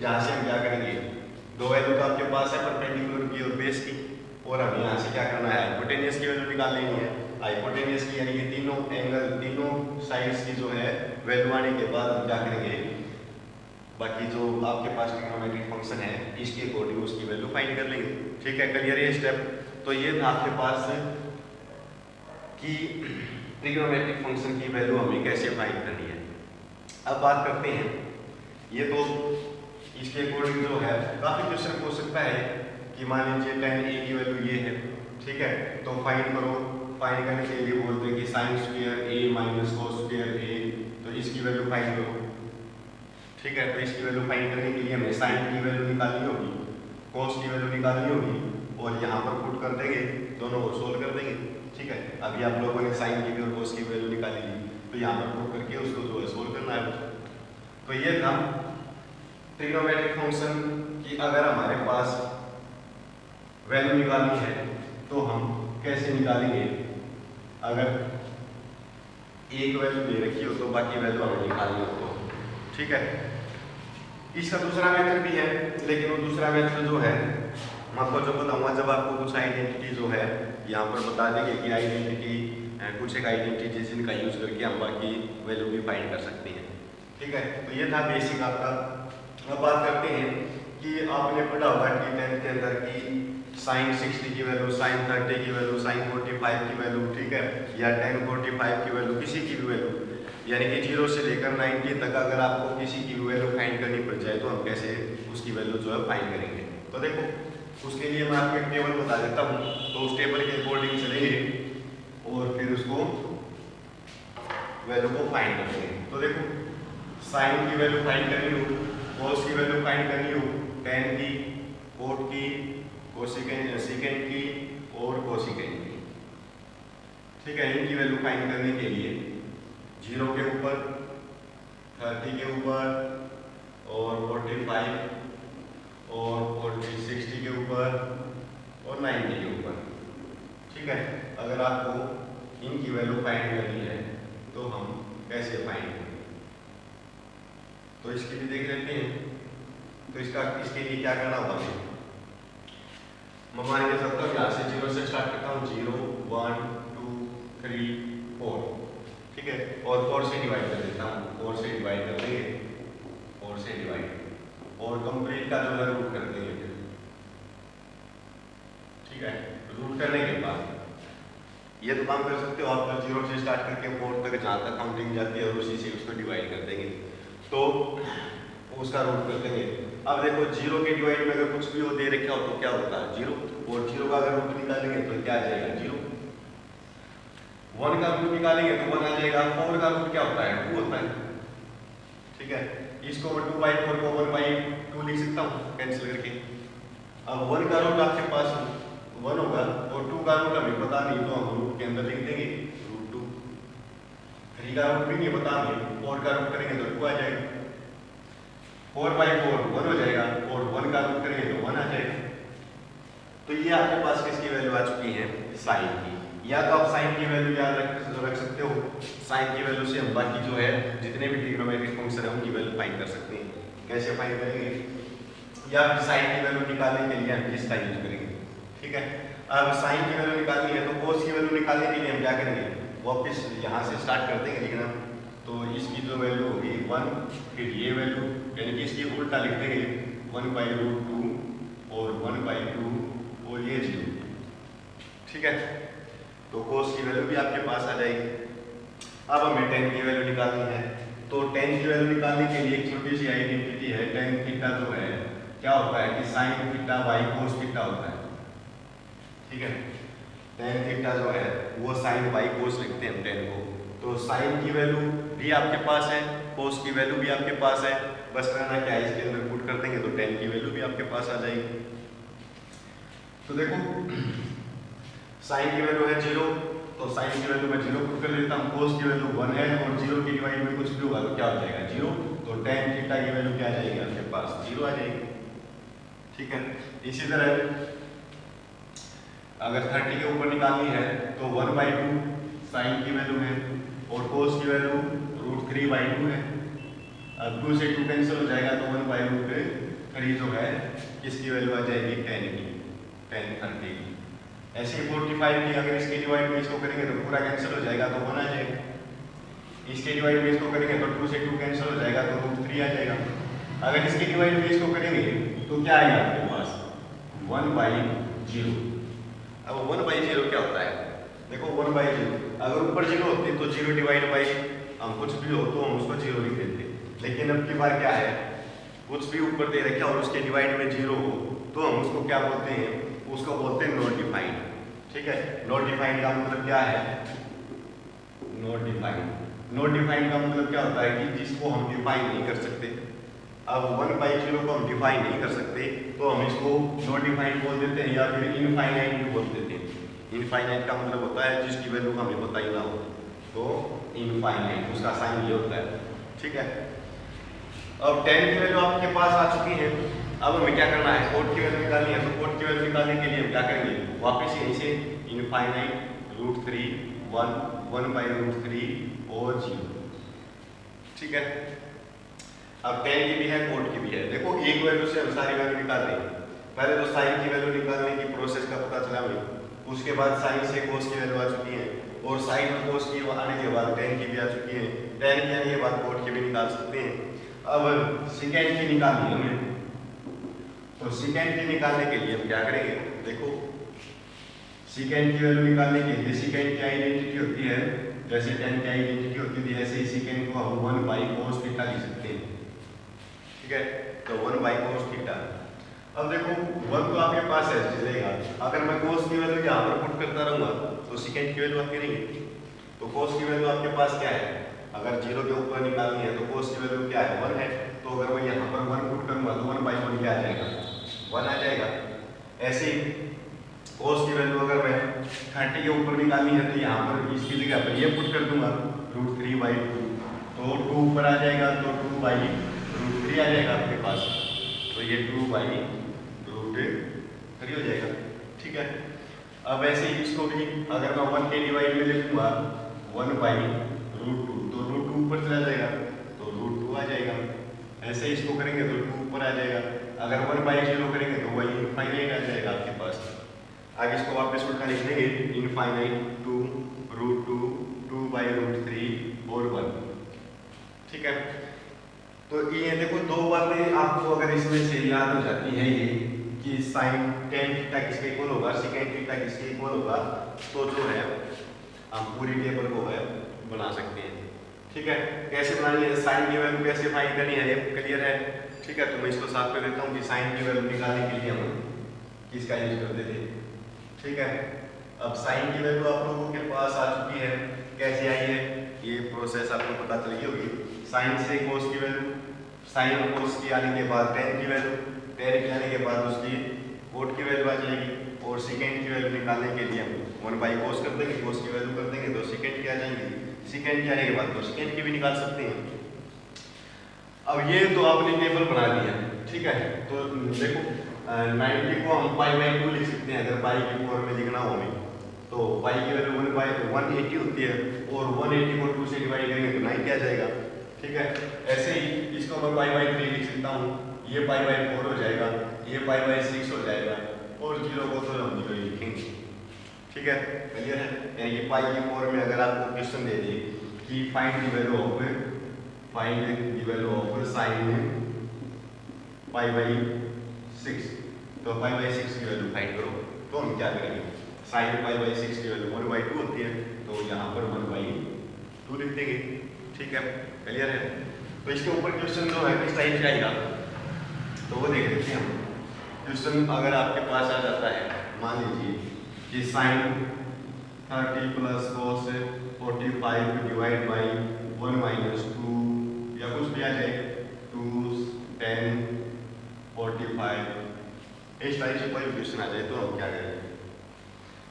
Speaker 1: यहाँ से हम क्या करेंगे, दो वैल्यू तो आपके पास है परपेंडिकुलर की और बेस की, और हम यहाँ से क्या करना है, हाइपोटेनियस की वैल्यू निकाल लेनी है। हाइपोटेनियस की यानी कि तीनों एंगल, तीनों साइड्स की जो है वैल्यू आने के बाद हम क्या करेंगे, बाकी जो आपके पास ट्रिग्नोमेट्रिक फंक्शन है इसके अकॉर्डिंग उसकी वैल्यू फाइंड कर लेंगे। ठीक है, क्लियर ये स्टेप? तो ये था आपके पास कि ट्रिग्नोमेट्रिक फंक्शन की वैल्यू हमें कैसे फाइंड करनी है। अब बात करते हैं, ये तो इसके अकॉर्डिंग जो है काफी क्वेश्चन हो सकता है कि मान लीजिए tan a की वैल्यू ये है, ठीक है, तो फाइंड करो। फाइंड करने के लिए बोलते हैं कि sin square a minus cos square a, तो इसकी वैल्यू फाइंड करो। ठीक है, तो इसकी वैल्यू फाइंड करने के लिए हमें sin की वैल्यू निकालनी होगी, cos की वैल्यू निकालनी होगी, और यहाँ पर पुट कर देंगे, दोनों को सोल्व कर देंगे। ठीक है, अभी आप लोगों ने sin की भी और cos की वैल्यू निकाली थी, तो यहाँ पर पुट करके उसको जो है सोल्व करना है। तो ये था ट्रिग्नोमेट्रिक फंक्शन की अगर हमारे पास वैल्यू निकालनी है तो हम कैसे निकालेंगे। अगर एक वैल्यू दे रखी हो तो बाकी वैल्यू हमें निकालनी हो तो, ठीक है। इसका दूसरा मेथड भी है, लेकिन वो दूसरा मेथड जो है मैं आपको जब बताऊंगा, जब आपको कुछ आइडेंटिटी जो है यहाँ पर बता देंगे कि आइडेंटिटी, कुछ एक आइडेंटिटी जिनका यूज करके हम बाकी वैल्यू भी फाइंड कर सकते हैं। ठीक है, तो ये था बेसिक आपका। अब बात करते हैं कि आपने पढ़ा होगा कि 10th के अंदर की sin 60 की वैल्यू, sin 30 की वैल्यू, sin 45 की वैल्यू, ठीक है, या tan 45 की वैल्यू, किसी की भी वैल्यू, यानी कि 0 से लेकर 90 तक अगर आपको किसी की भी वैल्यू फाइंड करनी पड़ जाए तो हम कैसे उसकी वैल्यू जो है फाइंड करेंगे। तो देखो, उसके लिए मैं आपको एक टेबल बता देता हूँ, तो उस टेबल के अकॉर्डिंग चलेंगे और फिर उसको वैल्यू को फाइंड करेंगे। तो देखो, साइन की वैल्यू फाइंड करनी हो, cos की वैल्यू फाइंड करनी हो, tan की, cot की, कोसेकेंट, सेकेंड की और कोसेकेंट की। ठीक है, इनकी वैल्यू फाइंड करने के लिए 0 के ऊपर, 30 के ऊपर और 45 और 60 के ऊपर और 90 के ऊपर। ठीक है, अगर आपको इनकी वैल्यू फाइंड करनी है तो हम कैसे फाइंड करेंगे, तो इसकी भी देख लेते हैं। तो इसके लिए क्या करना होगा, मैं मान के चलता हूँ यहाँ से 0 से स्टार्ट करता हूँ, 0 1 2 3 4, ठीक है, और 4 से डिवाइड कर देता हूँ, 4 से डिवाइड कर देंगे, 4 से डिवाइड, और कंप्लीट का जो है रूट कर देंगे। ठीक है, रूट करने के बाद ये तो काम कर सकते हो आप, 0 से स्टार्ट करके 4 तक जहाँ तक काउंटिंग जाती है और उसी से उसको डिवाइड कर देंगे, तो उसका रूट कर देंगे। अब देखो, 0 के डिवाइड में अगर कुछ भी हो दे रखा हो तो क्या होता है 0, और 0 का अगर रूट निकालेंगे तो क्या आ जाएगा 0। 1 का रूट निकालेंगे तो 1 आ जाएगा। 4 का रूट क्या होता है 2 होता है। ठीक है, इसको 2/4 को 1/2 लिख सकता हूँ कैंसिल करके। अब 1 का रूट आपके पास 1 होगा और 2 का रूट हमें पता नहीं, तो हम रूट के अंदर लिख देंगे √2। 3 का रूट भी नहीं पता हमें, 4 का रूट करेंगे तो 2 आ जाएगा, 4/4 1 हो जाएगा, और 1 का रूट करेंगे तो 1 आ जाएगा। तो ये आपके पास किसकी वैल्यू आ चुकी है, साइन की। या तो आप साइन की वैल्यू याद रख सकते हो, साइन की वैल्यू से हम बाकी जो है जितने भी ट्रिग्नोमेट्रिक फंक्शन है उनकी वैल्यू फाइंड कर सकते हैं। कैसे फाइंड करेंगे, या फिर साइन की वैल्यू निकालने के लिए हम किस का यूज करेंगे। ठीक है, अब साइन की वैल्यू निकालनी है तो cos की वैल्यू निकालने के लिए हम क्या करेंगे, वापस यहाँ से स्टार्ट कर देंगे लिखना। तो इसकी जो वैल्यू होगी 1, फिर ये वैल्यू, यानी कि इसकी उल्टा लिख देंगे 1/√2 और 1/2 और ये 0। ठीक है, तो cos की वैल्यू भी आपके पास आ जाएगी। अब हमें tan की वैल्यू निकालनी है, तो tan की वैल्यू निकालने के लिए एक छोटी सी आइडेंटिटी है, tan थीटा जो है क्या होता है कि sin theta y cos theta होता है। ठीक है, tan थीटा जो है वो sin y cos लिखते हैं tan को। तो sin की वैल्यू भी आपके पास है, cos की वैल्यू भी आपके पास है, बस करना क्या है इसके अंदर पुट कर देंगे तो tan की वैल्यू भी आपके पास आ जाएगी। तो देखो, sin की वैल्यू है 0, तो sin की वैल्यू मैं 0 पुट कर देता हूँ, cos की वैल्यू 1 है और 0 की डिवाइड में कुछ भी होगा तो क्या हो जाएगा 0, तो tan थीटा की वैल्यू क्या आ जाएगी आपके पास 0 आ जाएगी। ठीक है, इसी तरह अगर 30 के ऊपर निकालनी है तो 1/2 साइन की वैल्यू है और कोस की वैल्यू √3/2 है। अब 2 से 2 कैंसिल हो जाएगा तो 1/√3 जो है इसकी वैल्यू आ जाएगी 10 की, 10 30 की। ऐसे ही 45 की अगर इसके डिवाइड में इसको करेंगे तो पूरा कैंसिल हो जाएगा तो 1 आ जाएगा। इसके डिवाइड में इसको करेंगे तो 2 से 2 कैंसिल हो जाएगा तो √3 आ जाएगा। अगर इसके डिवाइड में इसको करेंगे तो क्या आएगा आपके पास 1/0। अब 1/0 क्या होता है? देखो 1/0 अगर ऊपर 0 होती तो 0 डिवाइड बाई हम कुछ भी हो तो हम उसको 0 लिख देते, लेकिन अब की बार क्या है, कुछ भी ऊपर दे रखा और उसके डिवाइड में 0 हो तो हम उसको क्या बोलते हैं? उसको बोलते हैं नॉट डिफाइंड। ठीक है, नॉट डिफाइंड का मतलब क्या है? नॉट डिफाइंड, नॉट डिफाइंड का मतलब क्या होता है कि जिसको हम डिफाइन नहीं कर सकते। अब 1/0 को हम डिफाइन नहीं कर सकते तो हम इसको नॉट डिफाइंड बोल देते हैं या फिर इनफाइनाइट भी बोल देते हैं। इनफाइनाइट का मतलब होता है जिसकी वैल्यू हमें पता ही ना हो, तो इनफाइनाइट उसका साइन ये होता है। ठीक है, अब 10 की वैल्यू आपके पास आ चुकी है। अब हमें क्या करना है? कोड की वैल्यू निकालनी है। तो कोड की वैल्यू निकालने के लिए हम क्या करेंगे? वापस यहीं से इनफाइनाइट √3 1/√3 और 0। ठीक है, अब 10 की भी है, कोड की भी है। देखो एक वैल्यू से हम सारी वैल्यू निकाल रहे हैं। पहले तो साइन की वैल्यू निकालने की प्रोसेस का पता चला हमें, उसके बाद साइन से कोस की वैल्यू आ चुकी है और साइन और कोस की आने के बाद 10 की भी आ चुकी है। 10 की आने के बाद कोड की भी निकाल सकते हैं। अब सेकेंड की निकालनी है हमें, तो सेकेंड की निकालने के लिए हम क्या करेंगे? देखो सेकेंड की वैल्यू निकालने के लिए सेकेंड की आइडेंटिटी होती है, जैसे 10 की आइडेंटिटी होती थी ऐसे ही सेकेंड को हम 1/cos θ लिख सकते हैं। ठीक है, तो 1/cos θ। अब देखो 1 तो आपके पास है चलेगा, अगर मैं cos की वैल्यू यहाँ पर पुट करता रहूँगा तो सेकेंड की वैल्यू आपकी नहीं। तो cos की वैल्यू आपके पास क्या है? अगर 0 के ऊपर निकालनी है तो cos की वैल्यू क्या है? 1 है। तो अगर मैं यहाँ पर 1 पुट करूँगा तो 1/1 क्या आ जाएगा? 1 आ जाएगा। ऐसे ही cos की वैल्यू अगर मैं 30 के ऊपर निकालनी है तो यहाँ पर इसकी जगह पर ये पुट कर दूंगा √3/2, तो 2 ऊपर आ जाएगा तो 2/√3 आ जाएगा आपके पास, तो ये 2/√3 हो जाएगा। ठीक है, अब ऐसे ही इसको भी अगर मैं 1 के डिवाइड में लिखूंगा 1/√2 तो √2 ऊपर चला जाएगा तो √2 आ जाएगा। ऐसे ही इसको करेंगे तो 2 ऊपर आ जाएगा। अगर 1/0 करेंगे तो वही इनफाइनाइट आ जाएगा आपके पास। आगे इसको वापस उल्टा लिख देंगे इनफाइनाइट 2 √2 2/√3 और 1। ठीक है, तो ये देखो दो बातें आपको अगर इसमें से याद हो जाती है ये कि साइन 10 थीटा किसके इक्वल होगा, सेकेंड थीटा किसके इक्वल होगा, तो जो है हम पूरी टेबल को है बना सकते हैं। ठीक है, कैसे बनानी है, साइन की वैल्यू कैसे फाइंड करनी है, ये क्लियर है। ठीक है, तो मैं इसको साफ कर देता हूँ कि साइन की वैल्यू निकालने के लिए हम किसका यूज करते थे। ठीक है, अब साइन की वैल्यू आप लोगों के पास आ चुकी है। कैसे आई है ये प्रोसेस आपको पता चल गई होगी। साइन से कोस की वैल्यू, साइन और कोस की आने के बाद 10 की वैल्यू, 10 की आने के बाद उसकी कोट की वैल्यू आ जाएगी और सेकेंड की वैल्यू निकालने के लिए हम 1/cos कर देंगे, कोस की वैल्यू कर देंगे तो सेकेंड की आ जाएंगी। सेकेंड के आने के बाद तो सेकेंड की भी निकाल सकते हैं। अब ये तो आपने टेबल बना दी है। ठीक है, तो देखो 90 को हम π/2 लिख सकते हैं अगर पाई की फॉर्म में लिखना हो हमें, तो पाई की वैल्यू 1/180 होती है और 180 को 2 से डिवाइड करेंगे तो 90 आ जाएगा। ठीक है, ऐसे ही इसको मैं π/3 लिख सकता हूँ, ये π/4 हो जाएगा, ये π/6 हो जाएगा और 0 को तो हम 0 ही लिखेंगे। ठीक है, क्लियर है। यानी कि पाई की फॉर्म में अगर आपको क्वेश्चन दे दे कि find the value of sine π/6, तो π/6 की वैल्यू फाइंड करो, तो हम क्या करेंगे, साइन π/6 की वैल्यू 1/2 होती है तो यहाँ पर 1/2 लिख देंगे। ठीक है, क्लियर है। तो इसके ऊपर क्वेश्चन जो है किस टाइप से आएगा तो वो देख लेते हैं हम। क्वेश्चन अगर आपके पास आ जाता है, मान लीजिए कि साइन 30 + cos 45 डिवाइड बाई 1 - 2 या कुछ भी आ जाए 2 10 45, इस टाइप से कोई क्वेश्चन आ जाए तो हम क्या करेंगे।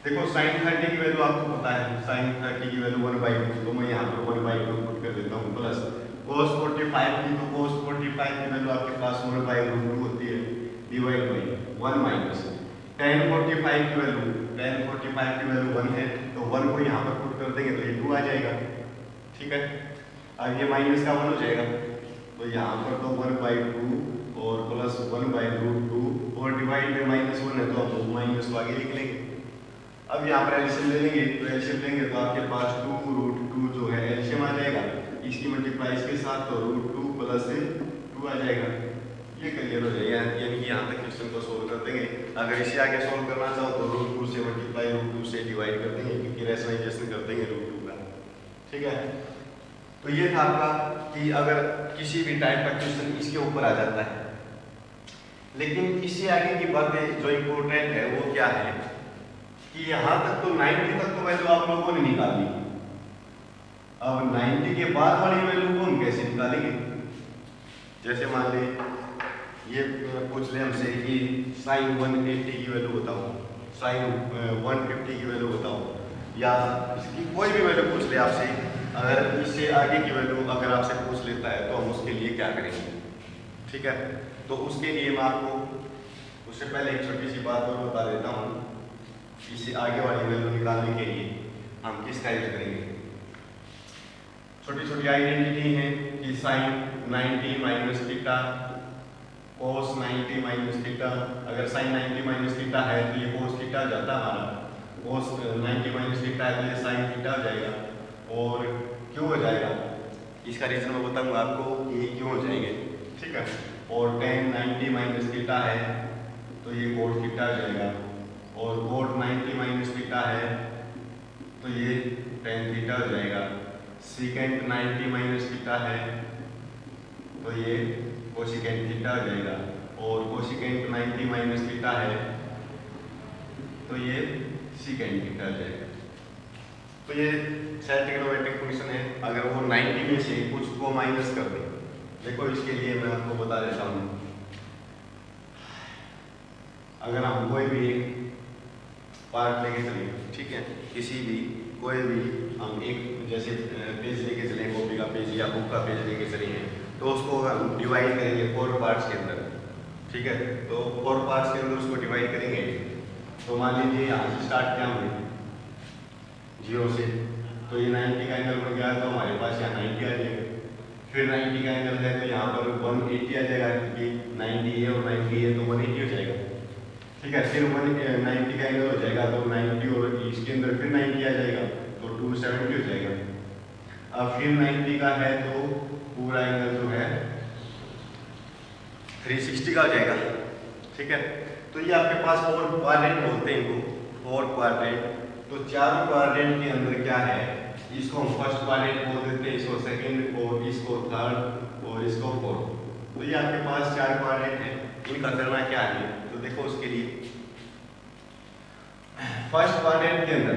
Speaker 1: देखो साइन 30 की वैल्यू आपको पता है, साइन 30 की वैल्यू 1/2, तो मैं यहाँ पर 1/2 पुट कर देता हूँ, प्लस cos 45 की, तो cos 45 की वैल्यू आपके पास 1/√2 होती है डिवाइड बाई 1 - tan 45 की वैल्यू tan 45 की वैल्यू 1 है, तो 1 को यहाँ पर पुट कर देंगे तो ये 2 आ जाएगा। ठीक है, अब ये माइनस का 1 हो जाएगा, तो यहाँ पर तो 1/2 और प्लस 1/√2 और डिवाइड में -1 है, तो अब माइनस को आगे लिख लेंगे। अब यहाँ पर एलसीएम ले लेंगे, तो एलसीएम लेंगे तो आपके पास 2√2 जो है एलसीएम आ जाएगा, इसकी मल्टीप्लाई इसके साथ तो √2 प्लस 2 आ जाएगा। ये क्लियर हो जाएगा, यानी कि यहाँ तक क्वेश्चन को सोल्व कर देंगे। अगर इसे आगे सोल्व करना चाहो तो √2 से मल्टीप्लाई √2 से डिवाइड कर देंगे, क्योंकि रेशनलाइजेशन कर देंगे √2 का। ठीक है, तो ये था आपका कि अगर किसी भी टाइप का क्वेश्चन इसके ऊपर आ जाता है। लेकिन इससे आगे की बातें जो इम्पोर्टेंट है वो क्या है कि यहाँ तक तो 90 तक तो वैल्यू आप लोगों ने निकाली, अब 90 के बाद वाली वैल्यू को हम कैसे निकालेंगे? जैसे मान ली ये पूछ ले हमसे कि sin 180 की वैल्यू बताओ, sin 150 की वैल्यू बताओ, या इसकी कोई भी वैल्यू पूछ ले आपसे। अगर इससे आगे की वैल्यू अगर आपसे पूछ लेता है तो हम उसके लिए क्या करेंगे? ठीक है, तो उसके लिए मैं आपको उससे पहले एक छोटी सी बात और बता देता हूँ। इससे आगे वाली वैल्यू निकालने के लिए हम किसका यूज करेंगे? छोटी छोटी आइडेंटिटी है कि sin 90 minus theta, cos 90 minus theta. अगर sin 90 माइनस थीटा है तो ये cos थीटा हो जाता है हमारा, cos 90 माइनस थीटा है तो ये sin थीटा हो जाएगा। और क्यों हो जाएगा इसका रीजन मैं बताऊंगा आपको कि ये क्यों हो जाएंगे। ठीक है, और tan 90 माइनस थीटा है तो ये cot थीटा हो जाएगा, और cot 90 माइनस थीटा है तो ये tan थीटा हो जाएगा। secant 90 माइनस थीटा है तो ये कोसिकेंट थीटा हो जाएगा, और कोसिकेंट 90 माइनस थीटा है तो ये सीकेंट थीटा हो जाएगा। तो ये सेट ट्रिग्नोमेट्रिक फंक्शन है। अगर वो 90 में से कुछ को माइनस कर दे, देखो इसके लिए मैं आपको बता देता हूँ। अगर हम कोई भी पार्ट लेके चले, ठीक है, किसी भी कोई भी हम एक जैसे पेज लेके चले, कॉपी का पेज या बुक का पेज लेके चले हैं, तो उसको हम डिवाइड करेंगे 4 पार्ट्स के अंदर। ठीक है, तो 4 पार्ट्स के अंदर उसको डिवाइड करेंगे। तो मान लीजिए यहाँ से स्टार्ट किया हमने 0 से, तो ये 90 का एंगल बन गया, तो हमारे पास यहाँ 90 आ जाएगा। फिर 90 का एंगल है तो यहाँ पर 180 आ जाएगा, क्योंकि 90 है और 90 है तो 180 हो जाएगा। ठीक है, फिर 90 का एंगल हो जाएगा तो 90 और इसके अंदर फिर 90 आ जाएगा तो 270 हो जाएगा। अब फिर 90 का है तो पूरा एंगल जो है 360 का हो जाएगा। ठीक है, तो ये आपके पास 4 क्वाड्रेंट बोलते हैं इनको, 4 क्वाड्रेंट। तो 4 क्वाड्रेंट के अंदर क्या है, इसको हम फर्स्ट क्वाड्रेंट बोल देते हैं, इसको सेकंड, और इसको थर्ड, और इसको फोर्थ। तो ये आपके पास 4 क्वाड्रेंट है, इनका करना क्या है? तो देखो उसके लिए फर्स्ट क्वाड्रेंट के अंदर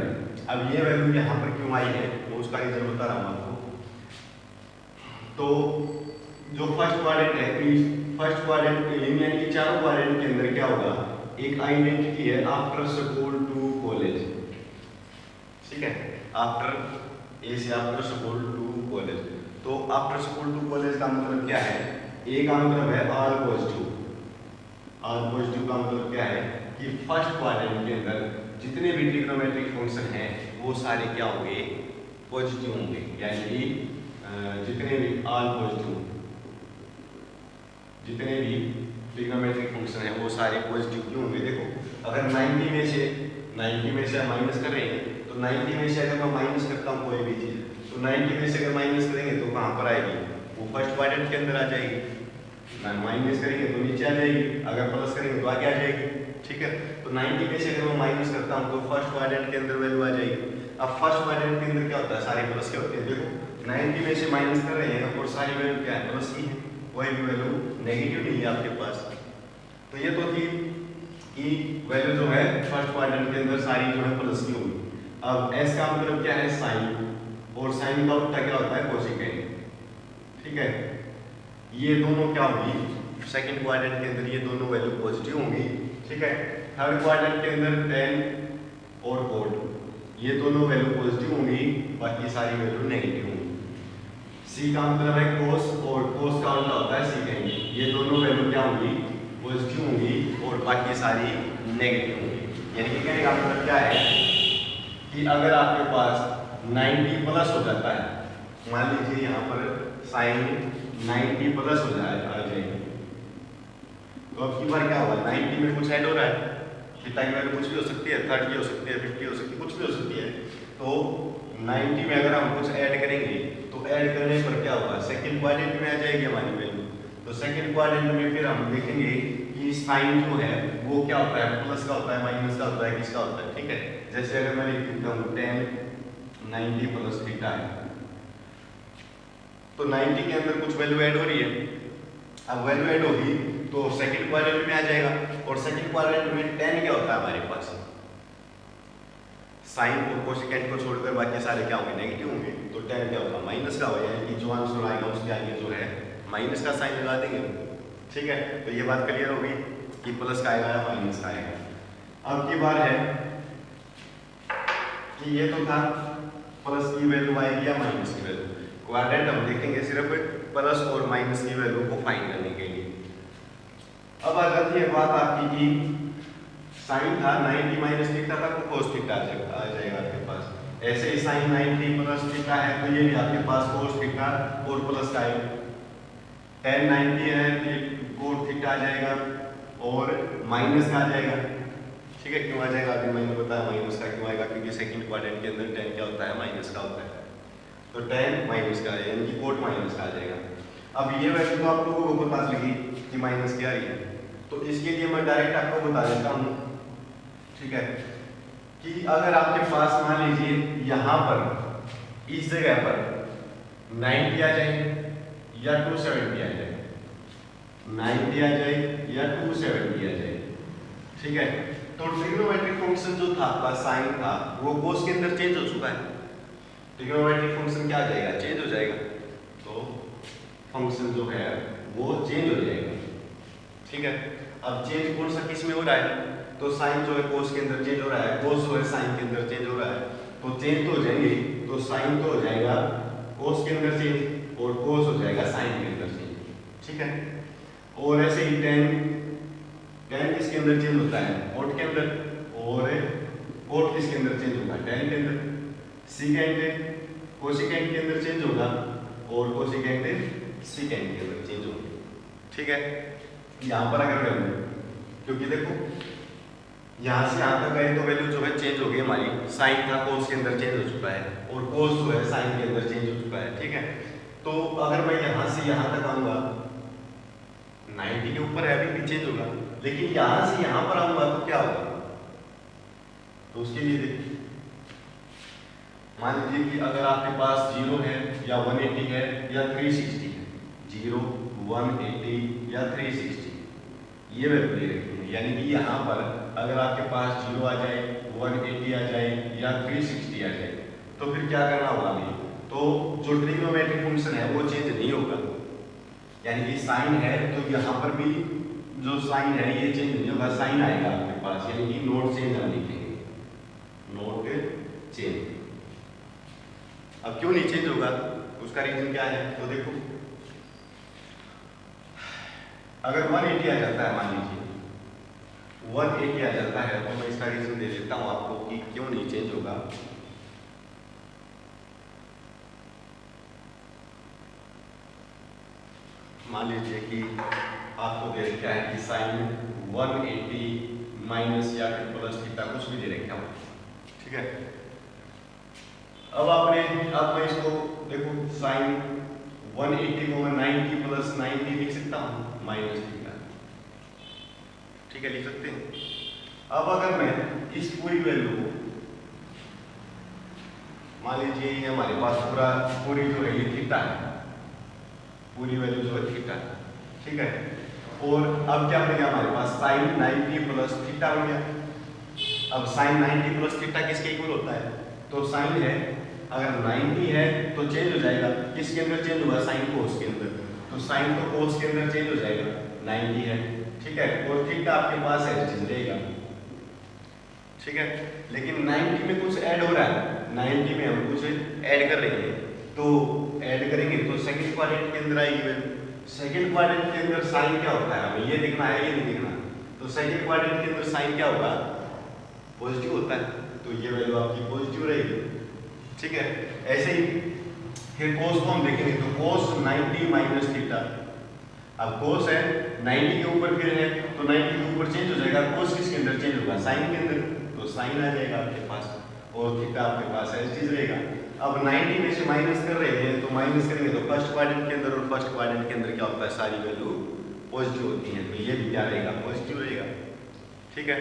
Speaker 1: अब ये वैल्यू यहाँ पर क्यों आई है वो उसका रीजन बता रहा हूँ आपको। तो जो फर्स्ट क्वाड्रेंट है, फर्स्ट क्वाड्रेंट यानी कि 4 क्वाड्रेंट के अंदर क्या होगा, एक आइडेंटिटी है आफ्टर स्कूल टू कॉलेज। ठीक है, आफ्टर ए से आफ्टर स्कूल टू कॉलेज। तो आफ्टर स्कूल टू कॉलेज का मतलब क्या है? ए का मतलब है ऑल पॉजिटिव। ऑल पॉजिटिव का मतलब क्या है कि फर्स्ट क्वाड्रेंट के अंदर जितने भी ट्रिग्नोमेट्रिक फंक्शन हैं वो सारे क्या होंगे, पॉजिटिव होंगे। यानी कि जितने भी ऑल पॉजिटिव, जितने भी ट्रिग्नोमेट्रिक फंक्शन हैं वो सारे पॉजिटिव क्यों होंगे? देखो अगर 90 में से माइनस कर रहे हैं, तो 90 में से अगर मैं माइनस करता हूँ कोई भी चीज़, तो 90 में से अगर माइनस करेंगे तो कहाँ पर आएगी? वो फर्स्ट क्वाड्रेंट के अंदर आ जाएगी। माइनस करेंगे तो नीचे आ जाएगी, अगर प्लस करेंगे तो आगे आ जाएगी। ठीक है, तो 90 में से अगर मैं माइनस करता हूँ तो फर्स्ट क्वाड्रेंट के अंदर वैल्यू आ जाएगी। अब फर्स्ट क्वाड्रेंट के अंदर क्या होता है, सारे प्लस के होते हैं। देखो 90 में से माइनस कर रहे हैं और सारी वैल्यू क्या है, प्लस ही है, कोई भी वैल्यू नेगेटिव नहीं है आपके पास। तो ये तो थी कि वैल्यू जो है फर्स्ट क्वाड्रेंट के अंदर सारी जो है प्लस की होगी। अब एस का मतलब क्या है, साइन, और साइन का उल्टा क्या होता है, कोसेकेंट। ठीक है, ये दोनों क्या होंगी, सेकंड क्वाड्रेंट के अंदर ये दोनों वैल्यू पॉजिटिव होंगी। ठीक है, थर्ड क्वाड्रेंट के अंदर tan और cot ये दोनों वैल्यू पॉजिटिव होंगी, बाकी सारी वैल्यू नेगेटिव होंगी। सी का मतलब है cos, और cos का उल्टा होता है secant। ये दोनों वैल्यू क्या होंगी, पॉजिटिव होंगी, और बाकी सारी नेगेटिव होंगी। यानी कि कहने का मतलब क्या है कि अगर आपके पास 90 प्लस हो जाता है, मान लीजिए यहाँ पर साइन 90 प्लस हो जाए आ जाएगी, तो अब की बार क्या होगा, 90 में कुछ ऐड हो रहा है, थीटा की वैल्यू कुछ भी हो सकती है, 30 हो सकती है, 50 हो सकती है, कुछ भी हो सकती है। तो 90 में अगर हम कुछ ऐड करेंगे तो ऐड करने पर क्या होगा, सेकंड क्वाड्रेंट में आ जाएगी हमारी वैल्यू। तो सेकंड क्वाड्रेंट में फिर हम देखेंगे कि साइन जो है वो क्या होता है, प्लस का होता है, माइनस का होता है, किसका होता है, ठीक है। जैसे अगर मैं लिख देता हूँ tan 90 प्लस थीटा है, तो 90 के अंदर कुछ वैल्यू ऐड हो रही है। अब वैल्यू ऐड होगी तो सेकंड क्वाड्रेंट में आ जाएगा, और सेकंड क्वाड्रेंट में tan क्या होता है हमारे पास, साइन और कोसेकेंट को छोड़कर बाकी सारे क्या होंगे, नेगेटिव होंगे। तो tan क्या होगा, माइनस का होगा, यानी कि जो आंसर आएगा उसके आगे जो है माइनस का साइन लगा देंगे, ठीक है। तो ये बात क्लियर होगी कि प्लस का आएगा या माइनस का आएगा। अब की बार है कि ये तो था प्लस की वैल्यू आएगी या माइनस की वैल्यू, क्वाड्रेंट हम देखेंगे सिर्फ प्लस और माइनस की वैल्यू को फाइंड करने के लिए। अब आ जाती है बात आपकी की साइन था 90 माइनस थीटा था, तो कोस थीटा आ जाएगा आपके पास। ऐसे ही साइन 90 प्लस थीटा है तो ये भी आपके पास कोस थीटा और प्लस का है। tan 90 है तो ये कोस थीटा आ जाएगा और माइनस का आ जाएगा, ठीक है। क्यों आ जाएगा, अभी मैंने बताया माइनस का क्यों आएगा, क्योंकि सेकंड क्वाड्रेंट के अंदर tan क्या होता है, माइनस का होता है। तो tan माइनस का है, यानी कि कोट माइनस का आ जाएगा। अब ये वैल्यू तो आप लोगों को पता चलेगी कि माइनस क्या आ रही है, तो इसके लिए मैं डायरेक्ट आपको बता देता हूँ, ठीक है, कि अगर आपके पास मान लीजिए यहाँ पर इस जगह पर 90 आ जाए या 270 आ जाए, 90 आ जाए या 270 आ जाए, ठीक है। तो ट्रिग्नोमेट्रिक फंक्शन जो था आपका साइन था वो कोस के अंदर चेंज हो चुका है, ट्रिग्नोमेट्रिक फंक्शन क्या आ जाएगा, चेंज हो जाएगा। तो फंक्शन जो है वो चेंज हो जाएगा, ठीक है। अब चेंज कौन सा किस में हो रहा है, तो साइन जो है कोस के अंदर चेंज हो रहा है, कोस जो है साइन के अंदर चेंज हो रहा है, तो चेंज तो हो जाएंगे, तो साइन तो हो जाएगा कोस के अंदर चेंज और कोस हो जाएगा साइन के अंदर चेंज, ठीक है। और ऐसे ही tan किसके अंदर चेंज होता है, कोट के अंदर, और कोट किसके अंदर चेंज होगा, tan के अंदर। सीकेंट कोसिकेंट के अंदर चेंज होगा और कोसिकेंट सीकेंट के अंदर चेंज होगा, ठीक है। यहाँ पर अगर वैल्यू, क्योंकि देखो यहाँ से यहाँ तक गए तो वैल्यू जो है चेंज हो गई हमारी, साइन था कोस के अंदर चेंज हो चुका है और कोस जो है साइन के अंदर चेंज हो चुका है, ठीक है। तो अगर मैं यहाँ से यहाँ तक आऊँगा, 90 के ऊपर है अभी भी चेंज होगा, लेकिन यहाँ से यहाँ पर आऊँगा तो क्या होगा, तो उसके लिए देखिए मान लीजिए कि अगर आपके पास 0 है या 180 है या 360 है, 0 180 या 360 ये वैल्यू दे रखी है, यानी कि यहाँ पर अगर आपके पास 0 आ जाए, 180 आ जाए या 360 आ जाए, तो फिर क्या करना होगा हमें, तो जो ट्रिग्नोमेट्रिक फंक्शन है वो चेंज नहीं होगा, यानी कि साइन है तो यहाँ पर भी जो साइन है ये चेंज नहीं होगा, साइन आएगा आपके पास, यानी कि नोट चेंज हम लिखेंगे, नोट चेंज। अब क्यों नहीं चेंज होगा, उसका रीजन क्या है, तो देखो अगर 180 आ जाता है, मान लीजिए 180 आ जाता है, तो मैं इसका रीजन दे देता हूं आपको कि क्यों नहीं चेंज होगा। मान लीजिए कि आपको दे रखा है कि साइन 180 माइनस या फिर प्लस थीटा कुछ भी दे रखा हो, ठीक है। अब मैं इसको देखो साइन 180 को मैं 90 प्लस 90 लिख सकता हूँ माइनस थीटा, ठीक है, लिख सकते हैं। अब अगर मैं इस पूरी वैल्यू को मान लीजिए ये हमारे पास पूरी जो है ये थीटा है, पूरी वैल्यू जो है थीटा, ठीक है। और अब क्या बन गया हमारे पास, साइन 90 प्लस थीटा बन गया। अब साइन 90 प्लस थीटा किसके इक्वल होता है, तो साइन है अगर 90 है तो चेंज हो जाएगा, किसके अंदर चेंज होगा, साइन कोस के अंदर, तो साइन तो कोस के अंदर चेंज हो जाएगा, 90 है, ठीक है। और थीटा आपके पास है चेंज रहेगा, ठीक है। लेकिन 90 में कुछ ऐड हो रहा है, 90 में हम कुछ ऐड कर रहे हैं, तो ऐड करेंगे तो सेकंड क्वाड्रेंट के अंदर आएगी वैल्यू। सेकंड क्वाड्रेंट के अंदर साइन क्या होता है, हमें ये देखना है, ये नहीं देखना। तो सेकंड क्वाड्रेंट के अंदर साइन क्या होगा, पॉजिटिव होता है, तो ये वैल्यू आपकी पॉजिटिव रहेगी। ठीक है, ऐसे ही फिर कोस को हम देखेंगे, तो कोस 90 माइनस थीटा। अब कोस है 90 के ऊपर फिर है, तो 90 के ऊपर चेंज हो जाएगा, कोस किसके अंदर चेंज होगा, साइन के अंदर, तो साइन आ जाएगा आपके पास, और थीटा आपके पास एज चीज रहेगा। अब 90 में से माइनस कर रहे हैं, तो माइनस करेंगे तो फर्स्ट क्वाड्रेंट के अंदर और फर्स्ट क्वाड्रेंट के अंदर क्या होता है, सारी वैल्यू पॉजिटिव होती है, तो ये भी क्या रहेगा, पॉजिटिव रहेगा। ठीक है,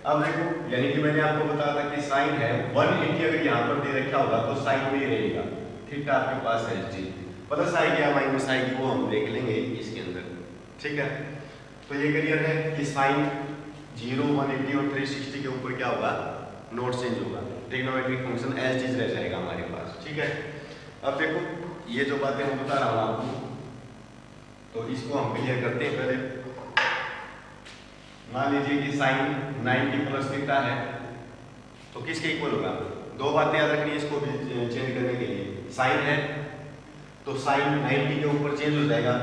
Speaker 1: अब देखो, यानी कि मैंने आपको बताया था कि साइन है 180, अगर यहाँ पर दे रखा होगा तो साइन में ही रहेगा, थीटा आपके पास है जी, प्लस आएगी या माइनस आएगी वो हम देख लेंगे इसके अंदर। ठीक है, तो ये क्लियर है कि साइन 0, 180 और 360 के ऊपर क्या होगा, नोट चेंज होगा, ट्रिग्नोमेट्रिक फंक्शन एज इज रह जाएगा हमारे पास। ठीक है, अब देखो ये जो बातें मैं बता रहा हूँ आपको, तो इसको हम क्लियर करते हैं पहले। मान लीजिए कि साइन 90 प्लस थीटा है, तो किसके इक्वल होगा, दो बातें याद रखनी है इसको भी चेंज करने के लिए। साइन है तो साइन 90 के ऊपर चेंज हो जाएगा,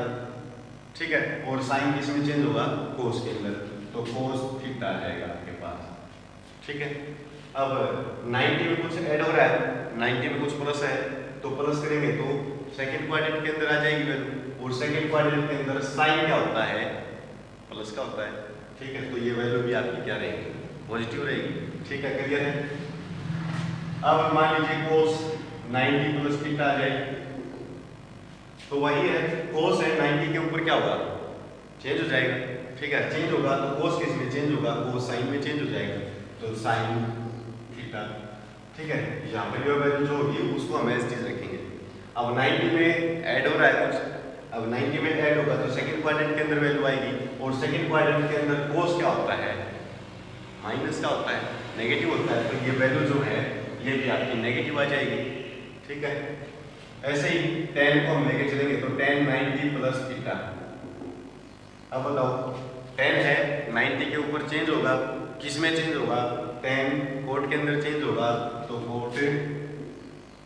Speaker 1: ठीक है, और साइन किस में चेंज होगा, कोस के अंदर, तो कोस थीटा आ जाएगा आपके पास। ठीक है, अब 90 में कुछ ऐड हो रहा है, 90 में कुछ प्लस है, तो प्लस करेंगे तो सेकंड क्वाड्रेंट के अंदर आ जाएगी वैल्यू, और सेकंड क्वाड्रेंट के अंदर साइन क्या होता है, प्लस का होता है। ठीक है, तो ये वैल्यू भी आपकी क्या रहेगी, पॉजिटिव रहेगी। ठीक है, क्लियर है। अब मान लीजिए कोस 90 प्लस थीटा आ जाए, तो वही है, कोस है 90 के ऊपर क्या होगा, चेंज हो जाएगा। ठीक है, चेंज होगा तो कोस किस में चेंज होगा, कोस साइन में चेंज हो जाएगा, तो साइन थीटा। ठीक है, यहाँ पर जो वैल्यू जो होगी उसको हम एज चीज रखेंगे। अब 90 में ऐड हो रहा है कुछ, अब 90 में ऐड होगा तो सेकंड क्वाड्रेंट के अंदर वैल्यू आएगी, और सेकंड क्वाड्रेंट के अंदर कोस क्या होता है, माइनस का होता है, नेगेटिव होता है, तो ये वैल्यू जो है ये भी आपकी नेगेटिव आ जाएगी। ठीक है, ऐसे ही tan को हम लेके चलेंगे, तो tan 90 प्लस थीटा। अब बताओ, tan है 90 के ऊपर चेंज होगा, किस में चेंज होगा, tan कोट के अंदर चेंज होगा, तो कोट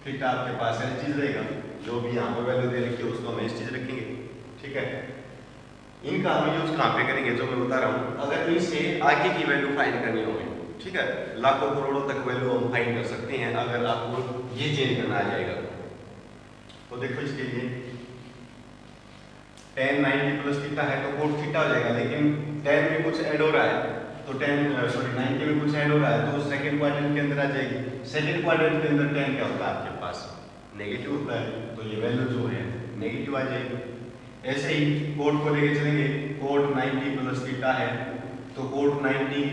Speaker 1: थीटा आपके पास है चीज रहेगा, जो भी यहाँ पर वैल्यू दे रखी है उसको हम इस चीज रखेंगे। ठीक है, इनका हम यूज कहाँ पे करेंगे, जो मैं बता रहा हूँ, अगर इनसे आगे की वैल्यू फाइंड करनी होगी, ठीक है, लाखों करोड़ों तक वैल्यू हम फाइंड कर सकते हैं अगर आपको ये चेंज करना आ जाएगा। तो देखो इसके लिए tan 90 प्लस थीटा है तो कोट थीटा हो जाएगा, लेकिन tan में कुछ ऐड हो रहा है, तो 90 में कुछ ऐड हो रहा है, तो सेकंड क्वाड्रेंट के अंदर आ जाएगी। सेकंड क्वाड्रेंट के अंदर tan क्या होता है आपके पास, नेगेटिव होता है, तो ये वैल्यू जो है नेगेटिव आ जाएगी। ऐसे ही कोट को लेके चलेंगे, कोट 90 प्लस थीटा है, तो कोट 90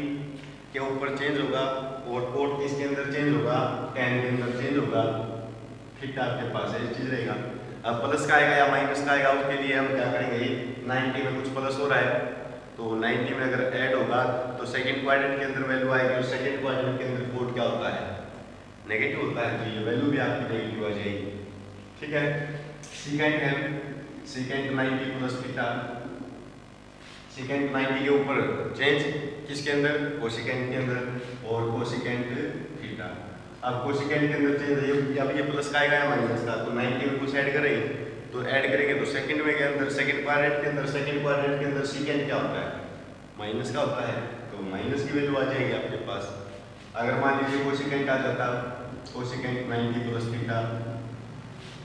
Speaker 1: के ऊपर चेंज होगा, और कोट किसके अंदर चेंज होगा, tan के अंदर चेंज होगा, थीटा आपके पास है, इस चीज रहेगा। अब प्लस का आएगा या माइनस का आएगा, उसके लिए हम क्या करेंगे, 90 में कुछ प्लस हो रहा है, तो 90 में अगर ऐड होगा तो सेकंड क्वाड्रेंट के अंदर वैल्यू आएगी, और सेकंड क्वाड्रेंट के अंदर कोट क्या होता है, नेगेटिव होता है, तो ये वैल्यू भी आपकी नेगेटिव आ जाएगी। ठीक है, सेकंड है सेकंड 90 प्लस थीटा, सेकंड 90 के ऊपर चेंज किसके अंदर, कोसेकेंट के अंदर, और कोसेकेंट थीटा। अब कोसेकेंट के अंदर चेंज है, अब ये प्लस का आएगा या माइनस का, तो 90 में कुछ ऐड करेंगे, तो ऐड करेंगे तो सेकंड में के अंदर, सेकंड क्वाड्रेंट के अंदर, सेकंड क्वाड्रेंट के अंदर सेकंड क्या होता है, माइनस का होता है, तो माइनस की वैल्यू आ जाएगी आपके पास। अगर मान लीजिए कोसेकेंट आ जाता, कोसेकेंट 90 प्लस थीटा,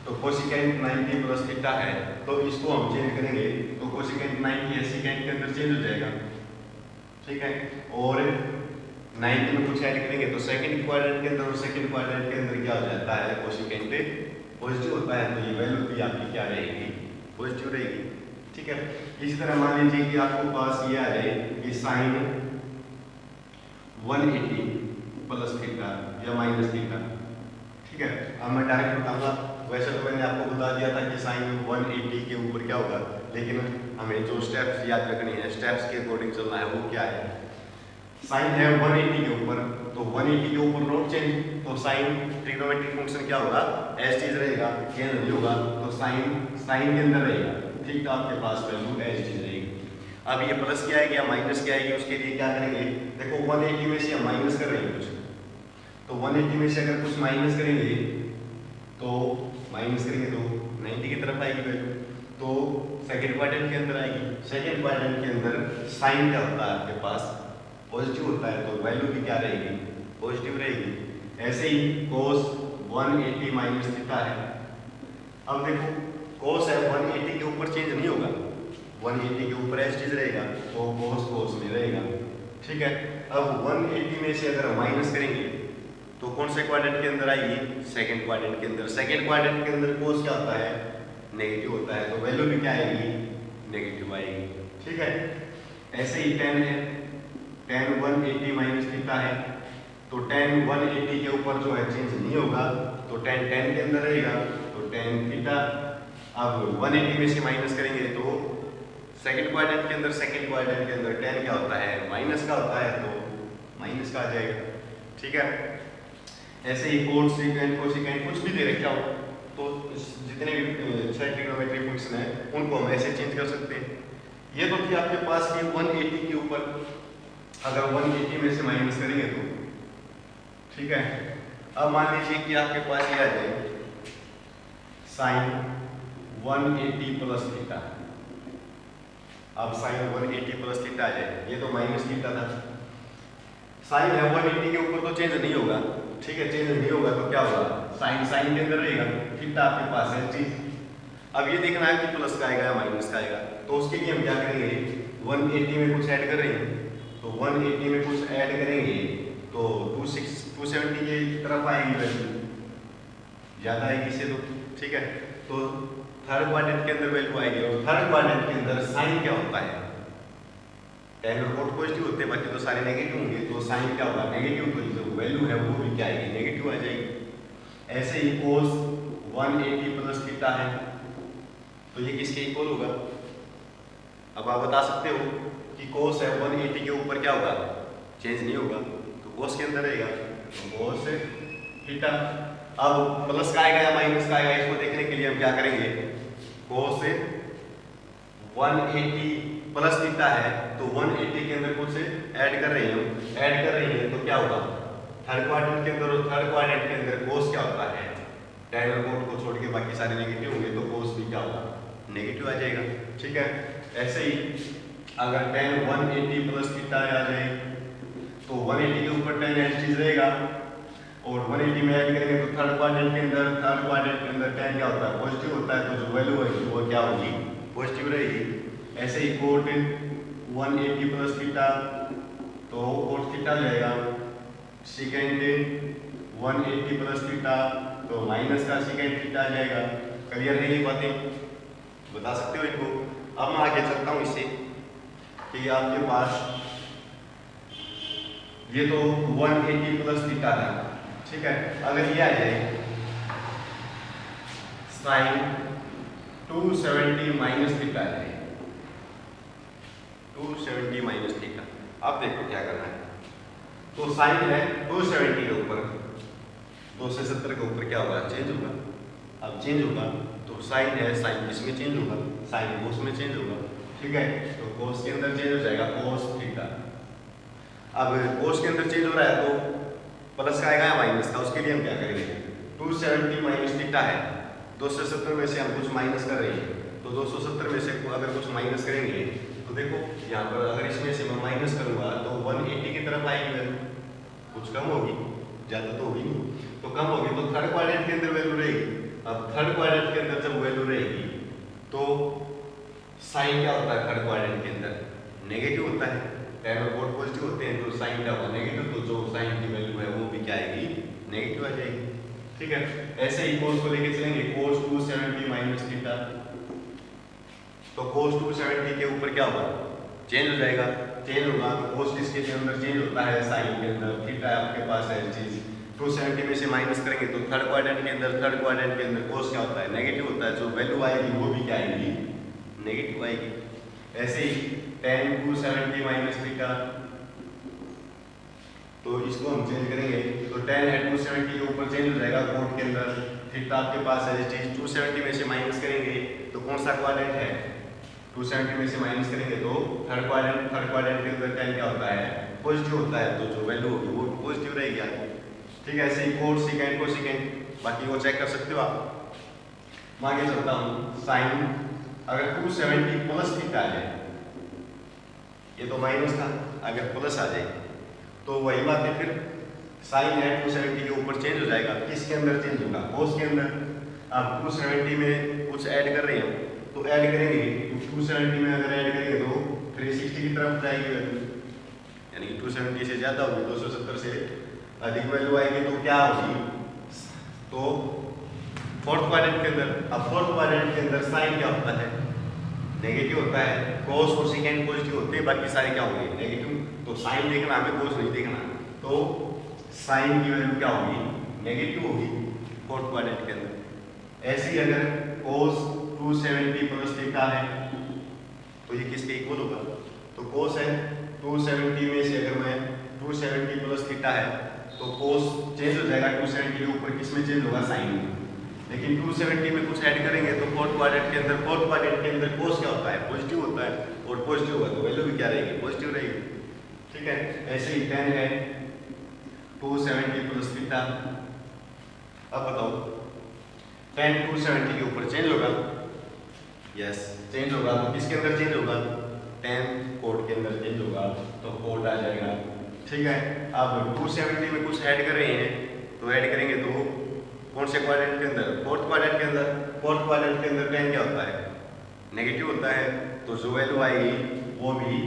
Speaker 1: तो कोसेकेंट 90 प्लस थीटा है, तो इसको हम चेंज करेंगे, तो कोसेकेंट 90 है सेकंड के अंदर चेंज हो जाएगा। ठीक है, और 90 में कुछ ऐड करेंगे तो सेकंड क्वाड्रेंट के अंदर और सेकंड क्वाड्रेंट के अंदर क्या हो जाता है, कोसेकेंट पॉजिटिव होता है, तो ये वैल्यू भी आपकी क्या रहेगी, पॉजिटिव रहेगी। ठीक है, इसी तरह मान लीजिए कि आपको पास ये आ जाए कि साइन 180 प्लस थीटा या माइनस थीटा। ठीक है, अब मैं डायरेक्ट बताऊंगा, वैसे तो मैंने आपको बता दिया था कि साइन 180 के ऊपर क्या होगा, लेकिन हमें जो स्टेप्स याद रखने हैं, स्टेप्स के अकॉर्डिंग चलना है, वो क्या है, साइन है 180 के ऊपर, तो 180 के ऊपर नोट चेंज, तो साइन ट्रिग्नोमेट्रिक फंक्शन क्या होगा, एज चीज रहेगा, चेंज नहीं होगा, तो साइन के अंदर रहेगा, ठीक, आपके पास वैल्यू एज चीज रहेगी। अब ये प्लस की आएगी या माइनस की आएगी, उसके लिए क्या करेंगे, देखो 180 में से हम माइनस कर रहे हैं कुछ, तो 180 में से अगर कुछ माइनस करेंगे तो 90 की तरफ आएगी वैल्यू, तो सेकंड क्वाड्रेंट के अंदर आएगी, सेकंड क्वाड्रेंट के अंदर साइन क्या होता है आपके पास, पॉजिटिव होता है, तो वैल्यू भी क्या रहेगी, पॉजिटिव रहेगी। ऐसे ही cos 180 माइनस थीटा है। अब देखो cos है 180 के ऊपर चेंज नहीं होगा, 180 के ऊपर एज चीज रहेगा, तो cos में रहेगा। ठीक है, अब 180 में से अगर माइनस करेंगे तो कौन से क्वाड्रेंट के अंदर आएगी? सेकंड क्वाड्रेंट के अंदर। सेकंड क्वाड्रेंट के अंदर cos क्या होता है? नेगेटिव होता है, तो वैल्यू भी क्या आएगी? नेगेटिव आएगी। ठीक है, ऐसे ही tan है, tan 180 माइनस थीटा है, तो tan 180 के ऊपर जो है चेंज नहीं होगा, तो tan के अंदर रहेगा, तो tan थीटा। अब 180 में से माइनस करेंगे तो सेकंड क्वाड्रेंट के अंदर tan क्या होता है? माइनस का होता है, तो माइनस का आ जाएगा। ठीक है, ऐसे ही कोट सेकेंड कोसेकेंड कुछ भी दे रखा हो तो जितने भी ट्रिग्नोमेट्री फंक्शन है उनको हम ऐसे चेंज कर सकते हैं। ये तो थी आपके पास की 180 के ऊपर, अगर 180 में से माइनस करेंगे तो ठीक है। अब मान लीजिए कि आपके पास ये आ जाए साइन 180 प्लस थीटा। अब साइन 180 प्लस थीटा आ जाए, ये तो माइनस थीटा था। साइन है 180 के ऊपर तो चेंज नहीं होगा। ठीक है, चेंज नहीं होगा तो क्या होगा? साइन के अंदर रहेगा, थीटा आपके पास है चीज। अब ये देखना है कि प्लस का आएगा या माइनस का आएगा, तो उसके लिए हम क्या करेंगे? 180 में कुछ ऐड कर रहे हैं, तो 180 में कुछ ऐड करेंगे तो 270 के तरफ आएगी वैल्यू, ज्यादा आएगी इसे तो। ठीक है, तो थर्ड क्वाड्रेंट के अंदर वैल्यू आएगी, और थर्ड क्वाड्रेंट के अंदर साइन क्या होता है? tan और cot पॉजिटिव होते हैं, बाकी तो सारे नेगेटिव होंगे, तो साइन क्या होगा? नेगेटिव, तो जो वैल्यू है वो भी क्या आएगी? नेगेटिव आ जाएगी। ऐसे ही cos 180 प्लस थीटा है, तो ये किसके इक्वल होगा? अब आप बता सकते हो कि cos है 180 के ऊपर क्या होगा? चेंज नहीं होगा, तो cos के अंदर रहेगा, तो cos थीटा। अब प्लस का आएगा या माइनस का आएगा, इसको देखने के लिए हम क्या करेंगे? cos 180 प्लस थीटा है, तो 180 के अंदर कुछ ऐड कर रहे हैं, तो क्या होगा? थर्ड क्वाड्रेंट के अंदर, और थर्ड क्वाड्रेंट के अंदर cos क्या होता है? tan और cot को छोड़ के बाकी सारे नेगेटिव होंगे, तो cos भी क्या होगा? नेगेटिव आ जाएगा। ठीक है, ऐसे ही अगर tan 180 प्लस थीटा आ जाए तो 180 के ऊपर tan एज चीज रहेगा, और 180 में ऐड करेंगे तो थर्ड क्वाड्रेंट के अंदर tan क्या होता है? पॉजिटिव होता है, तो जो वैल्यू है वो क्या होगी? पॉजिटिव रहेगी। ऐसे ही cot 180 प्लस थीटा, तो cot थीटा जाएगा। सेकेंड 180 प्लस थीटा, तो माइनस का सेकेंड थीटा आ जाएगा। क्लियर है ये बातें? बता सकते हो इनको? अब मैं आगे चलता हूँ इससे कि आपके पास ये तो 180 प्लस थीटा है। ठीक है, अगर ये आ जाए साइन 270 माइनस थीटा है, 270 माइनस थीटा। अब देखो क्या करना है, तो साइन है 270 के ऊपर, 270 के ऊपर क्या होगा? चेंज होगा। अब चेंज होगा तो साइन है, साइन किसमें चेंज होगा? साइन कोस में चेंज होगा। ठीक है, तो कोस के अंदर चेंज हो जाएगा कोस थीटा। अब कोस के अंदर चेंज हो रहा है तो प्लस का आएगा या माइनस का? उसके लिए हम क्या करेंगे? 270 माइनस थीटा है, 270 में से हम कुछ माइनस कर रहे हैं, तो 270 में से अगर कुछ माइनस करेंगे तो देखो यहाँ पर अगर इसमें से मैं माइनस करूंगा तो 180 की तरफ आएगी वैल्यू, कुछ कम होगी, ज़्यादा तो होगी नहीं, तो कम होगी, तो थर्ड क्वाड्रेंट के अंदर वैल्यू रहेगी। अब थर्ड क्वाड्रेंट के अंदर जब वैल्यू रहेगी तो साइन क्या होता है? थर्ड क्वाड्रेंट के अंदर नेगेटिव होता है, tan और cot पॉजिटिव होते हैं, तो साइन क्या होगा? नेगेटिव, तो जो साइन की वैल्यू है वो भी क्या आएगी? नेगेटिव आ जाएगी। ठीक है, ऐसे ही cos को लेके चलेंगे, cos 270 माइनस थीटा, तो cos 270 के ऊपर क्या होगा? चेंज हो जाएगा। चेंज होगा तो cos किसके अंदर चेंज होता है? साइन के अंदर। थीटा आपके पास है चीज, 270 में से माइनस करेंगे तो थर्ड क्वाड्रेंट के अंदर cos क्या होता है? नेगेटिव होता है, जो वैल्यू आएगी वो भी क्या आएगी? नेगेटिव आएगी। ऐसे ही tan 270 माइनस थीटा, तो इसको हम चेंज करेंगे तो tan है 270 के ऊपर चेंज हो जाएगा cot के अंदर। थीटा आपके पास है चीज, 270 में से माइनस करेंगे तो कौन सा क्वाड्रेंट है? 270 में से माइनस करेंगे तो थर्ड क्वाड्रेंट के अंदर tan क्या होता है? पॉजिटिव होता है, तो जो वैल्यू होगी वो पॉजिटिव रहेगी आगे। ठीक है, ऐसे ही cot सेकेंड को सेकेंड, बाकी वो चेक कर सकते हो आप। मैं आगे चलता हूँ, साइन अगर 270 प्लस थीटा आ जाए, ये तो माइनस था, अगर प्लस आ जाए तो वही बात है, फिर साइन है 270 के ऊपर चेंज हो जाएगा, किसके अंदर चेंज होगा, कोस के अंदर। अब 270 में कुछ ऐड कर रहे हैं तो ऐड करेंगे, 270 में अगर ऐड करेंगे तो 360 की तरफ जाएगी वैल्यू, यानी कि 270 से ज़्यादा होगी, 270 से अधिक वैल्यू आएगी तो क्या होगी, तो फोर्थ क्वाड्रेंट के अंदर। अब फोर्थ क्वाड्रेंट के अंदर साइन क्या होता है, नेगेटिव होता है, कोस और सेकेंड पॉजिटिव होते हैं, बाकी सारे क्या होंगे नेगेटिव। तो साइन देखना हमें, कोस नहीं देखना। तो साइन की वैल्यू क्या होगी, नेगेटिव होगी फोर्थ क्वाड्रेंट के अंदर। ऐसे ही अगर कोस 270 प्लस थीटा है तो ये किसके इक्वल होगा, तो कोस है 270 में से अगर मैं 270 प्लस थीटा है तो कोस चेंज हो जाएगा 270 के ऊपर, किस में चेंज होगा, साइन में। लेकिन 270 में कुछ ऐड करेंगे तो फोर्थ क्वाड्रेंट के अंदर, फोर्थ क्वाड्रेंट के अंदर कोस क्या होता है, पॉजिटिव होता है, और पॉजिटिव होगा तो वैल्यू भी क्या रहेगी, पॉजिटिव रहेगी। ठीक है, ऐसे ही 10 है 270 प्लस थीटा। अब बताओ 10 270 के ऊपर चेंज होगा, यस चेंज होगा, तो किसके अंदर चेंज होगा, 10 कोट के अंदर चेंज होगा, तो कोट आ जाएगा। ठीक है, अब 270 में कुछ ऐड कर रहे हैं तो ऐड करेंगे तो कौन से क्वाड्रेंट के अंदर, फोर्थ क्वाड्रेंट के अंदर। फोर्थ क्वाड्रेंट के अंदर 10 क्या होता है, नेगेटिव होता है, तो जो वैल्यू आएगी वो भी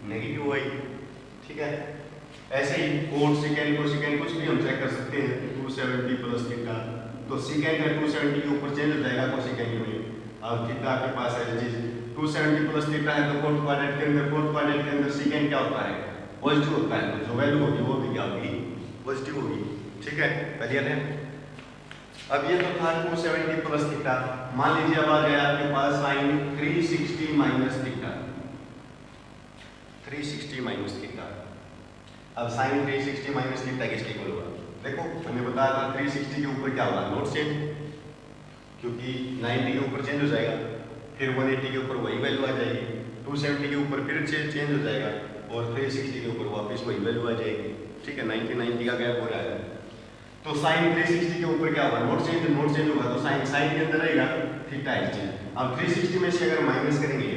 Speaker 1: नेगेटिव आएगी। ठीक है, ऐसे ही कोट सेकेंड को सेकेंड कुछ भी हम चेक कर सकते हैं, 270 प्लस थीटा, तो सेकेंड है 270 के ऊपर चेंज हो जाएगा को सेकेंड में। अब थीटा आपके पास है चीज 270 प्लस थीटा है तो फोर्थ क्वाड्रेंट के अंदर, फोर्थ क्वाड्रेंट के अंदर सेकेंड क्या होता है, पॉजिटिव होता है, तो जो वैल्यू होगी वो भी क्या होगी, पॉजिटिव होगी। ठीक है, क्लियर है। अब ये तो था 270 प्लस थीटा। मान लीजिए अब आ गया आपके पास sine 360 minus theta, 360 minus theta. अब साइन 360 माइनस थीटा किसके इक्वल होगा, देखो मैंने बताया था 360 के ऊपर क्या होगा, नोट चेंज, क्योंकि 90 के ऊपर चेंज हो जाएगा, फिर 180 के ऊपर वही वैल्यू आ जाएगी, 270 के ऊपर फिर चेंज हो जाएगा, और 360 के ऊपर वापस वही वैल्यू आ जाएगी। ठीक है, 90 का गैप हो रहा है, तो साइन 360 के ऊपर क्या होगा, नोट चेंज होगा, तो साइन के अंदर रहेगा थीटा एच। अब 360 में से अगर माइनस करेंगे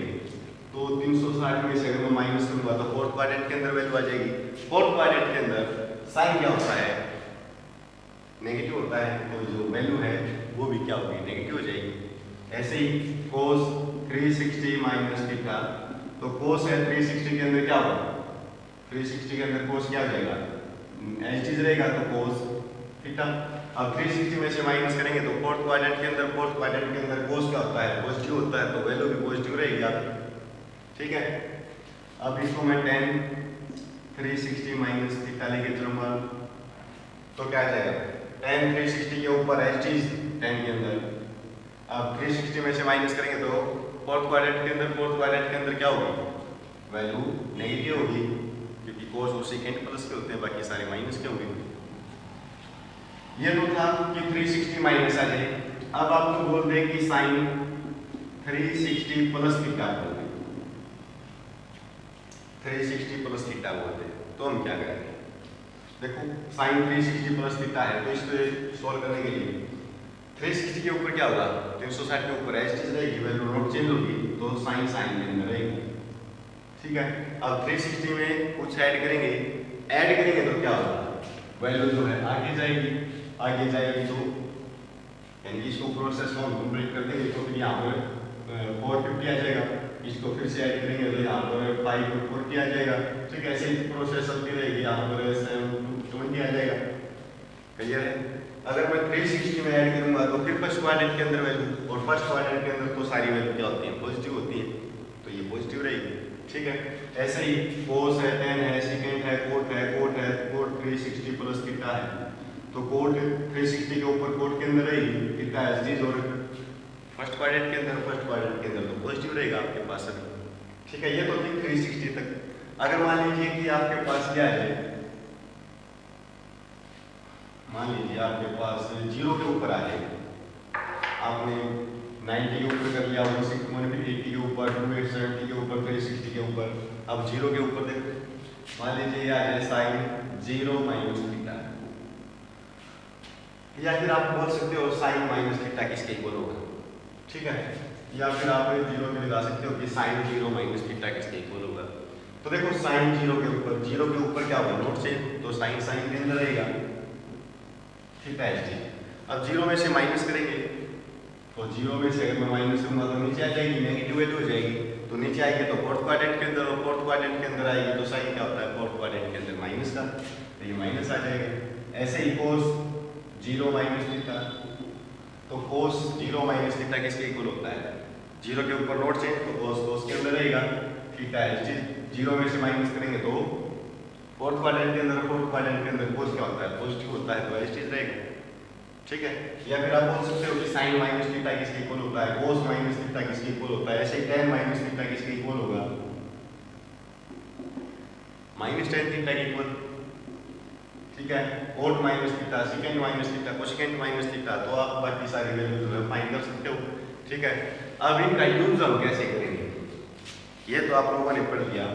Speaker 1: तो 360 में से अगर मैं माइनस करूंगा तो फोर्थ क्वाड्रेंट के अंदर वैल्यू आ जाएगी। फोर्थ क्वाड्रेंट के अंदर साइन क्या होता है, नेगेटिव होता है, तो जो वैल्यू है वो भी क्या होगी, नेगेटिव हो जाएगी। ऐसे ही कोस 360 माइनस थीटा, तो कोस है 360 के अंदर क्या होगा, 360 के अंदर कोस क्या हो जाएगा, एच चीज रहेगा, तो कोस थीटा। अब 360 में से माइनस करेंगे तो फोर्थ क्वाड्रेंट के अंदर, फोर्थ क्वाड्रेंट के अंदर कोस क्या होता है, पॉजिटिव होता है, तो वैल्यू भी पॉजिटिव रहेगी आपकी। ठीक है, अब इसको मैं 10 360 माइनस थीटा लेके चलूंगा तो क्या आ जाएगा, 10 360 के ऊपर एच चीज 10 के अंदर। अब 360 में से माइनस करेंगे तो फोर्थ क्वाड्रेंट के अंदर, फोर्थ क्वाड्रेंट के अंदर क्या होगी, वैल्यू नेगेटिव होगी, क्योंकि कोस और सेकेंड प्लस के होते हैं, बाकी सारे माइनस के होंगे। ये तो था कि 360 माइनस आ जाए। अब आपको बोल दें कि साइन 360 प्लस थीटा बोल दें, 360 प्लस थीटा बोल दें, तो हम क्या करेंगे, देखो साइन 360 प्लस थीटा है, तो इसको सॉल्व करने के लिए 360 के ऊपर क्या होगा, 360 के ऊपर एच चीज रहेगी, वैल्यू नोट चेंज होगी, तो साइन साइन के अंदर रहेगी। ठीक है, अब 360 में कुछ ऐड करेंगे तो क्या होगा, वैल्यू जो है आगे जाएगी तो यानी इसको प्रोसेस को कंप्लीट कर देंगे तो फिर यहाँ पर 450 आ जाएगा, इसको फिर से ऐड करेंगे तो यहाँ पर 540 आ जाएगा। ठीक है, ऐसे प्रोसेस चलती रहेगी, यहाँ पर 720 आ जाएगा। क्लियर है। अगर मैं 360 में ऐड करूंगा तो फिर फर्स्ट क्वाड्रेंट के अंदर वैल्यू, और फर्स्ट क्वाड्रेंट के अंदर तो सारी वैल्यू क्या होती है, पॉजिटिव होती है, तो ये पॉजिटिव रहेगी। ठीक है, ऐसे ही कोस है 10 है, सेकेंड है, कोट 360 प्लस थीटा है, तो कोट 360 के ऊपर कोट के अंदर रहेगी थीटा एच चीज, और फर्स्ट क्वाड्रेंट के अंदर तो पॉजिटिव रहेगा आपके पास अभी। ठीक है, ये तो थी 360 तक। अगर मान लीजिए कि आपके पास क्या है, मान लीजिए आपके पास 0 के ऊपर आ जाए, आपने 90 के ऊपर कर लिया, 180 के ऊपर, 270 के ऊपर, 360 के ऊपर, अब 0 के ऊपर देखो, मान लीजिए आ जाए साइन 0 माइनस थीटा, या फिर आप बोल सकते हो साइन माइनस थीटा किसके इक्वल होगा। ठीक है, या फिर आप 0 पे लगा सकते हो कि साइन 0 माइनस थीटा किसके इक्वल होगा। तो देखो साइन 0 के ऊपर क्या होगा, नोट से, तो साइन साइन के अंदर रहेगा, थीटा एच टी। अब जीरो में से माइनस करेंगे तो जीरो में से अगर मैं माइनस करूंगा तो नीचे आ जाएगी, नेगेटिव वैल्यू हो जाएगी, तो नीचे आएगी तो फोर्थ क्वाड्रेंट के अंदर, और फोर्थ क्वाड्रेंट के अंदर आएगी तो साइन क्या होता है फोर्थ क्वाड्रेंट के अंदर माइनस का, तो ये माइनस आ जाएगा। ऐसे ही कोस जीरो माइनस थीटा, तो कोस जीरो माइनस थीटा किसके इक्वल होता है, जीरो के ऊपर नोट चेंज तो कोस कोस के अंदर रहेगा थीटा एच टी। जीरो में से माइनस करेंगे तो फोर्थ क्वाड्रेंट के अंदर, फोर्थ क्वाड्रेंट के अंदर कोस क्या होता है पॉजिटिव होता है, तो एच टी रहेगा। ठीक है, या फिर आप बोल सकते हो कि साइन माइनस थीटा किसके इक्वल होता है, कोस माइनस थीटा किसके इक्वल होता है, ऐसे tan माइनस थीटा किसके इक्वल होगा, माइनस tan थीटा के इक्वल। ठीक है, cot minus theta, secant minus theta, cosecant minus theta, तो आप बाकी सारी वैल्यू जो है फाइंड कर सकते हो। ठीक है, अब इनका यूज हम कैसे करेंगे, ये तो आप लोगों ने पढ़ लिया।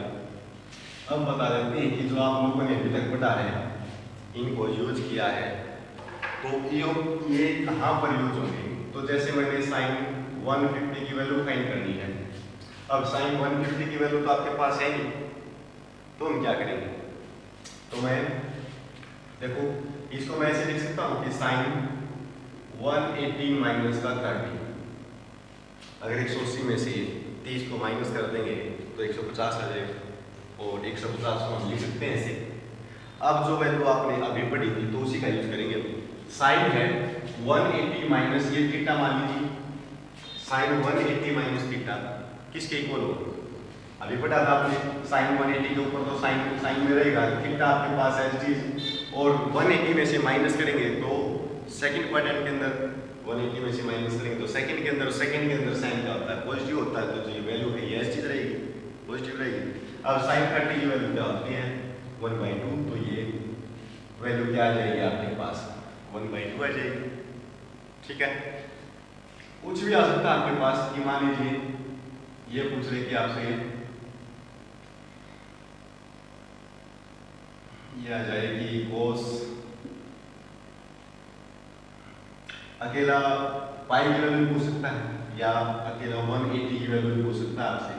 Speaker 1: अब बता देते हैं कि जो आप लोगों ने अभी तक पढ़ा है इनको यूज किया है तो ये कहाँ पर यूज होंगे। तो जैसे मैंने साइन 150 की वैल्यू फाइंड करनी है, अब साइन 150 की वैल्यू तो आपके पास है नहीं, तो हम क्या करेंगे, तो मैं देखो इसको मैं ऐसे लिख सकता हूँ कि साइन 180 माइनस का 30, अगर 180 में से 30 को माइनस कर देंगे तो 150 आ जाएगा, और 150 को हम लिख सकते हैं ऐसे। अब जो वैल्यू आपने अभी पढ़ी थी तो उसी का यूज करेंगे। साइन है 180 माइनस ये थीटा मान लीजिए, साइन 180 माइनस थीटा किसके इक्वल होगा, अभी पढ़ा था आपने साइन 180 के ऊपर तो साइन में रहेगा, थीटा आपके पास है चीज, और 180 में से माइनस करेंगे तो सेकंड क्वाड्रेंट के अंदर 180 में से माइनस करेंगे तो सेकंड के अंदर साइन क्या होता है पॉजिटिव होता है, तो जो ये वैल्यू है ये ऐसी चीज रहेगी, पॉजिटिव रहेगी। अब साइन 30 की वैल्यू क्या होती है 1/2, तो ये वैल्यू क्या आ जाएगी आपके पास 1/2 आ जाएगी। ठीक है, कुछ भी आ सकता है आपके पास कि मान लीजिए ये पूछ रहे कि आपसे ये आ जाएगी कोस, अकेला पाई की वैल्यू पूछ सकता है या अकेला 180 की वैल्यू पूछ सकता है आपसे।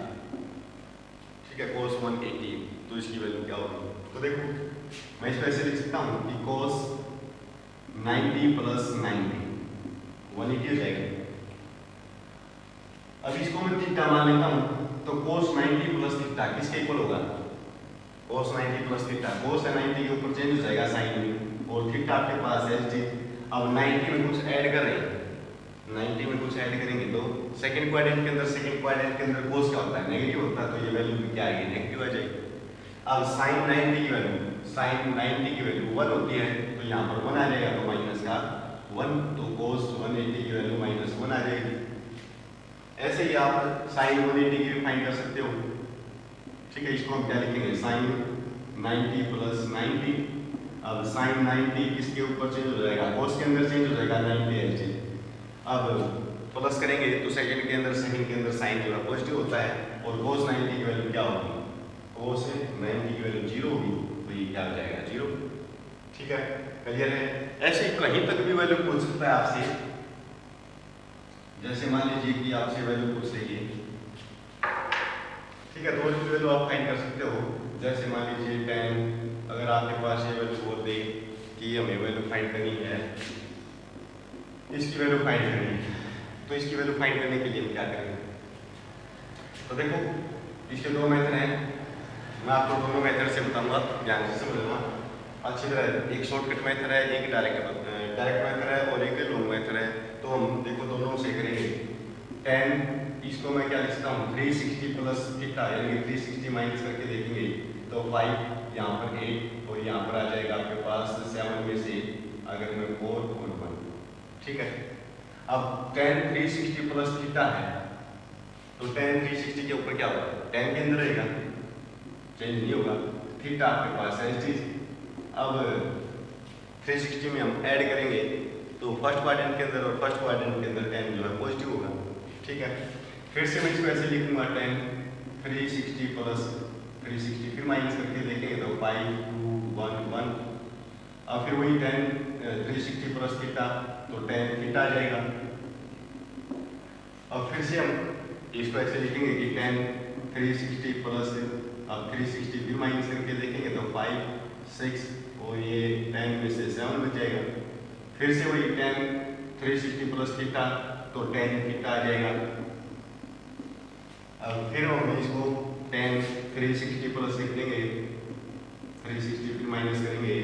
Speaker 1: ठीक है, कोस 180 तो इसकी वैल्यू क्या होगी, तो देखो मैं इसको ऐसे लिख सकता हूँ कि कोस 90 प्लस 90 180 हो जाएगा। अब इसको मैं थीटा मान लेता हूँ तो कोस 90 प्लस थीटा किसके इक्वल होगा, कोस 90 प्लस थीटा, कोस है 90 के ऊपर चेंज हो जाएगा साइन में, और थीटा आपके पास है एच। अब 90 में कुछ ऐड कर रहे हैं, 90 में कुछ ऐड करेंगे तो सेकंड क्वाड्रेंट के अंदर कोस क्या होता है नेगेटिव होता है, तो ये वैल्यू क्या आएगी नेगेटिव आ जाएगी। अब साइन 90 की वैल्यू 1 होती है तो यहाँ पर 1 आ जाएगा, तो माइनस का 1, तो कोस 180 की वैल्यू -1 आ जाएगी। ऐसे ही आप साइन 180 की भी फाइंड कर सकते हो। ठीक है, इसको हम क्या लिखेंगे साइन 90 प्लस 90। अब साइन 90 किसके ऊपर चेंज हो जाएगा, कोस के अंदर चेंज हो जाएगा 90 एच। अब प्लस करेंगे तो सेकंड के अंदर साइन जो है पॉजिटिव होता है, और कोस 90 की वैल्यू क्या होगी, कोस 90 की वैल्यू 0 होगी, तो ये क्या हो जाएगा 0। ठीक है, क्लियर है। ऐसे कहीं तक भी वैल्यू पूछ सकता है आपसे, जैसे मान लीजिए कि आपसे वैल्यू पूछ रही है, ठीक है, तो इसकी वैल्यू आप फाइंड कर सकते हो। जैसे मान लीजिए 10, अगर आपके पास ये वैल्यू बोल दे कि हमें वैल्यू फाइंड करनी है, इसकी वैल्यू फाइंड करनी है, तो इसकी वैल्यू फाइंड करने के लिए हम क्या करेंगे, तो देखो इसके दो मेथड हैं, मैं आपको दोनों मेथड से बताऊंगा, ध्यान से समझना अच्छी तरह। एक शॉर्टकट मेथड है, एक डायरेक्ट मेथड है, और एक लॉन्ग मेथड है। तो हम देखो दोनों से करेंगे। 10 इसको मैं क्या लिखता हूँ 360 प्लस थीटा, यानी 360 माइनस करके देखेंगे तो 5, यहाँ पर 8, और यहाँ पर आ जाएगा आपके पास 7 में से अगर मैं 4 और 1। ठीक है, अब 10 360 प्लस थीटा है, तो 10 360 के ऊपर क्या होगा 10 के अंदर रहेगा, चेंज नहीं होगा, थीटा आपके पास है इस चीज। अब 360 में हम ऐड करेंगे तो फर्स्ट क्वाड्रेंट के अंदर और फर्स्ट क्वाड्रेंट के अंदर 10 जो है पॉजिटिव होगा। ठीक है, फिर से मैं इसको ऐसे लिखूंगा 10 360 प्लस 360, फिर माइनस करके देखेंगे तो 5 2 1 1। अब फिर वही 10 360 प्लस थीटा, तो 10 थीटा आ जाएगा। अब फिर से हम इसको ऐसे लिखेंगे कि 10 360 प्लस, अब 360 फिर माइनस करके देखेंगे तो 5 6, और ये 10 में से 7 बच जाएगा। फिर से वही tan 360 प्लस थीटा, तो tan थीटा आ जाएगा। अब फिर हम इसको tan 360 प्लस लिख देंगे, 360 फिर माइनस करेंगे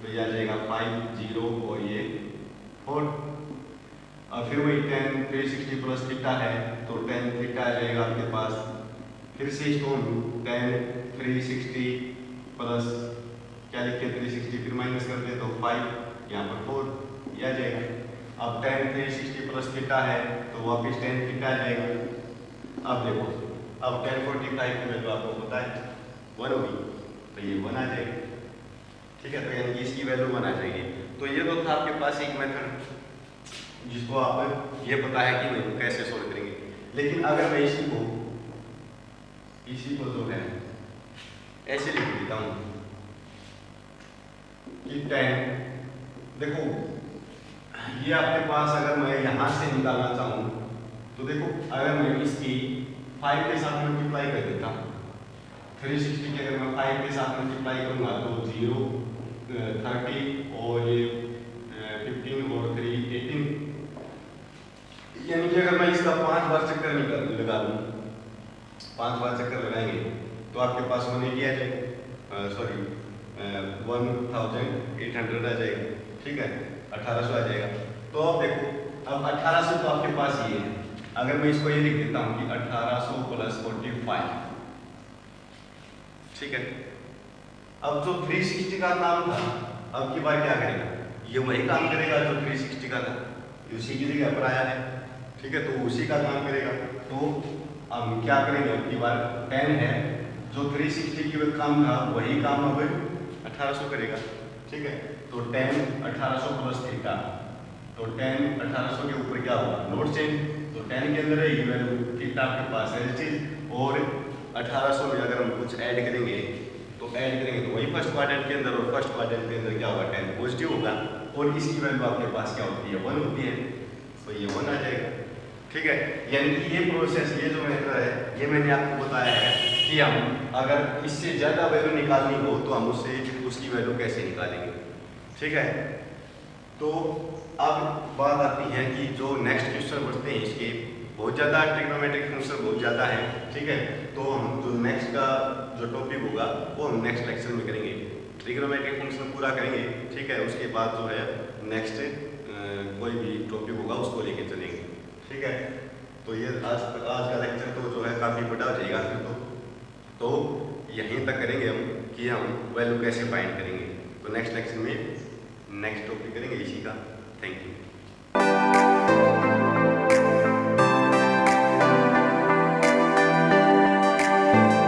Speaker 1: तो ये आ जाएगा 5 0 और ये 4। और फिर वही tan 360 प्लस थीटा है तो tan थीटा आ जाएगा आपके पास। फिर से इसको हम tan 360 प्लस क्या लिखे 360 फिर माइनस कर दे तो 5, यहाँ पर 4 ये आ जाएगा। अब tan 360 प्लस थीटा है तो वापिस tan थीटा आ जाएगा। अब देखो, अब tan 45 की वैल्यू आपको पता है 1 होगी, तो ये 1 आ जाएगा। ठीक है, तो यानी कि इसकी वैल्यू 1 आ जाएगी। तो ये तो था आपके पास एक मेथड जिसको आप ये पता है कि भाई कैसे सोल्व करेंगे। लेकिन अगर मैं इसी को जो है ऐसे लिख देता हूँ कि tan, देखो ये आपके पास अगर मैं यहाँ से निकालना चाहूँ तो देखो, अगर मैं इसकी 5 के साथ मल्टीप्लाई कर देता हूँ, 360 के अगर मैं 5 के साथ मल्टीप्लाई करूँगा तो 0 30 और ये 15 और 3 18, यानी कि अगर मैं इसका 5 बार चक्कर लगा दूँ, 5 बार चक्कर लगाएंगे तो आपके पास 180 आ जाएगा, सॉरी 1800 आ जाएगा। ठीक है, 1800 आ जाएगा। तो अब देखो, अब 1800 तो आपके पास ये है। अगर मैं इसको ये लिख देता हूँ कि 1800 प्लस 45, ठीक है। अब जो 360 का काम था, अब की बार क्या करेगा, ये वही काम करेगा जो 360 का था, उसी की जगह पर आया है। ठीक है, तो उसी का काम करेगा। तो हम क्या करेंगे, अब की बार tan है, जो 360 की काम था वही काम अब 1800 करेगा। ठीक है, तो tan 1800 प्लस थीटा, तो tan 1800 के ऊपर क्या होगा, नोट चेंज, तो tan के अंदर रहेगी वैल्यू, थीटा आपके पास है चीज, और 1800 में अगर हम कुछ ऐड करेंगे तो तो वही फर्स्ट क्वाड्रेंट के अंदर, और फर्स्ट क्वाड्रेंट के अंदर क्या होगा, tan पॉजिटिव होगा, और इसकी वैल्यू आपके पास क्या होती है, 1 होती है, तो ये 1 आ जाएगा। ठीक है, यानी कि ये प्रोसेस, ये जो मेथड है, ये मैंने आपको बताया है कि हम अगर इससे ज़्यादा वैल्यू निकालनी हो तो हम उसकी वैल्यू कैसे निकालेंगे। ठीक है, तो अब बात आती है कि जो नेक्स्ट क्वेश्चन बढ़ते हैं, इसके बहुत ज़्यादा ट्रिग्नोमेट्रिक फंक्शन बहुत ज़्यादा है। ठीक है, तो हम जो नेक्स्ट का जो टॉपिक होगा वो हम नेक्स्ट लेक्चर में करेंगे, ट्रिग्नोमेट्रिक फंक्शन पूरा करेंगे। ठीक है, उसके बाद जो है नेक्स्ट कोई भी टॉपिक होगा उसको लेके चलेंगे। ठीक है, तो ये आज का लेक्चर तो जो है काफ़ी बड़ा हो जाएगा फिर तो यहीं तक करेंगे हम कि हम वैल्यू कैसे फाइंड करेंगे। तो नेक्स्ट लेक्चर में नेक्स्ट टॉपिक करेंगे इसी का। Thank you.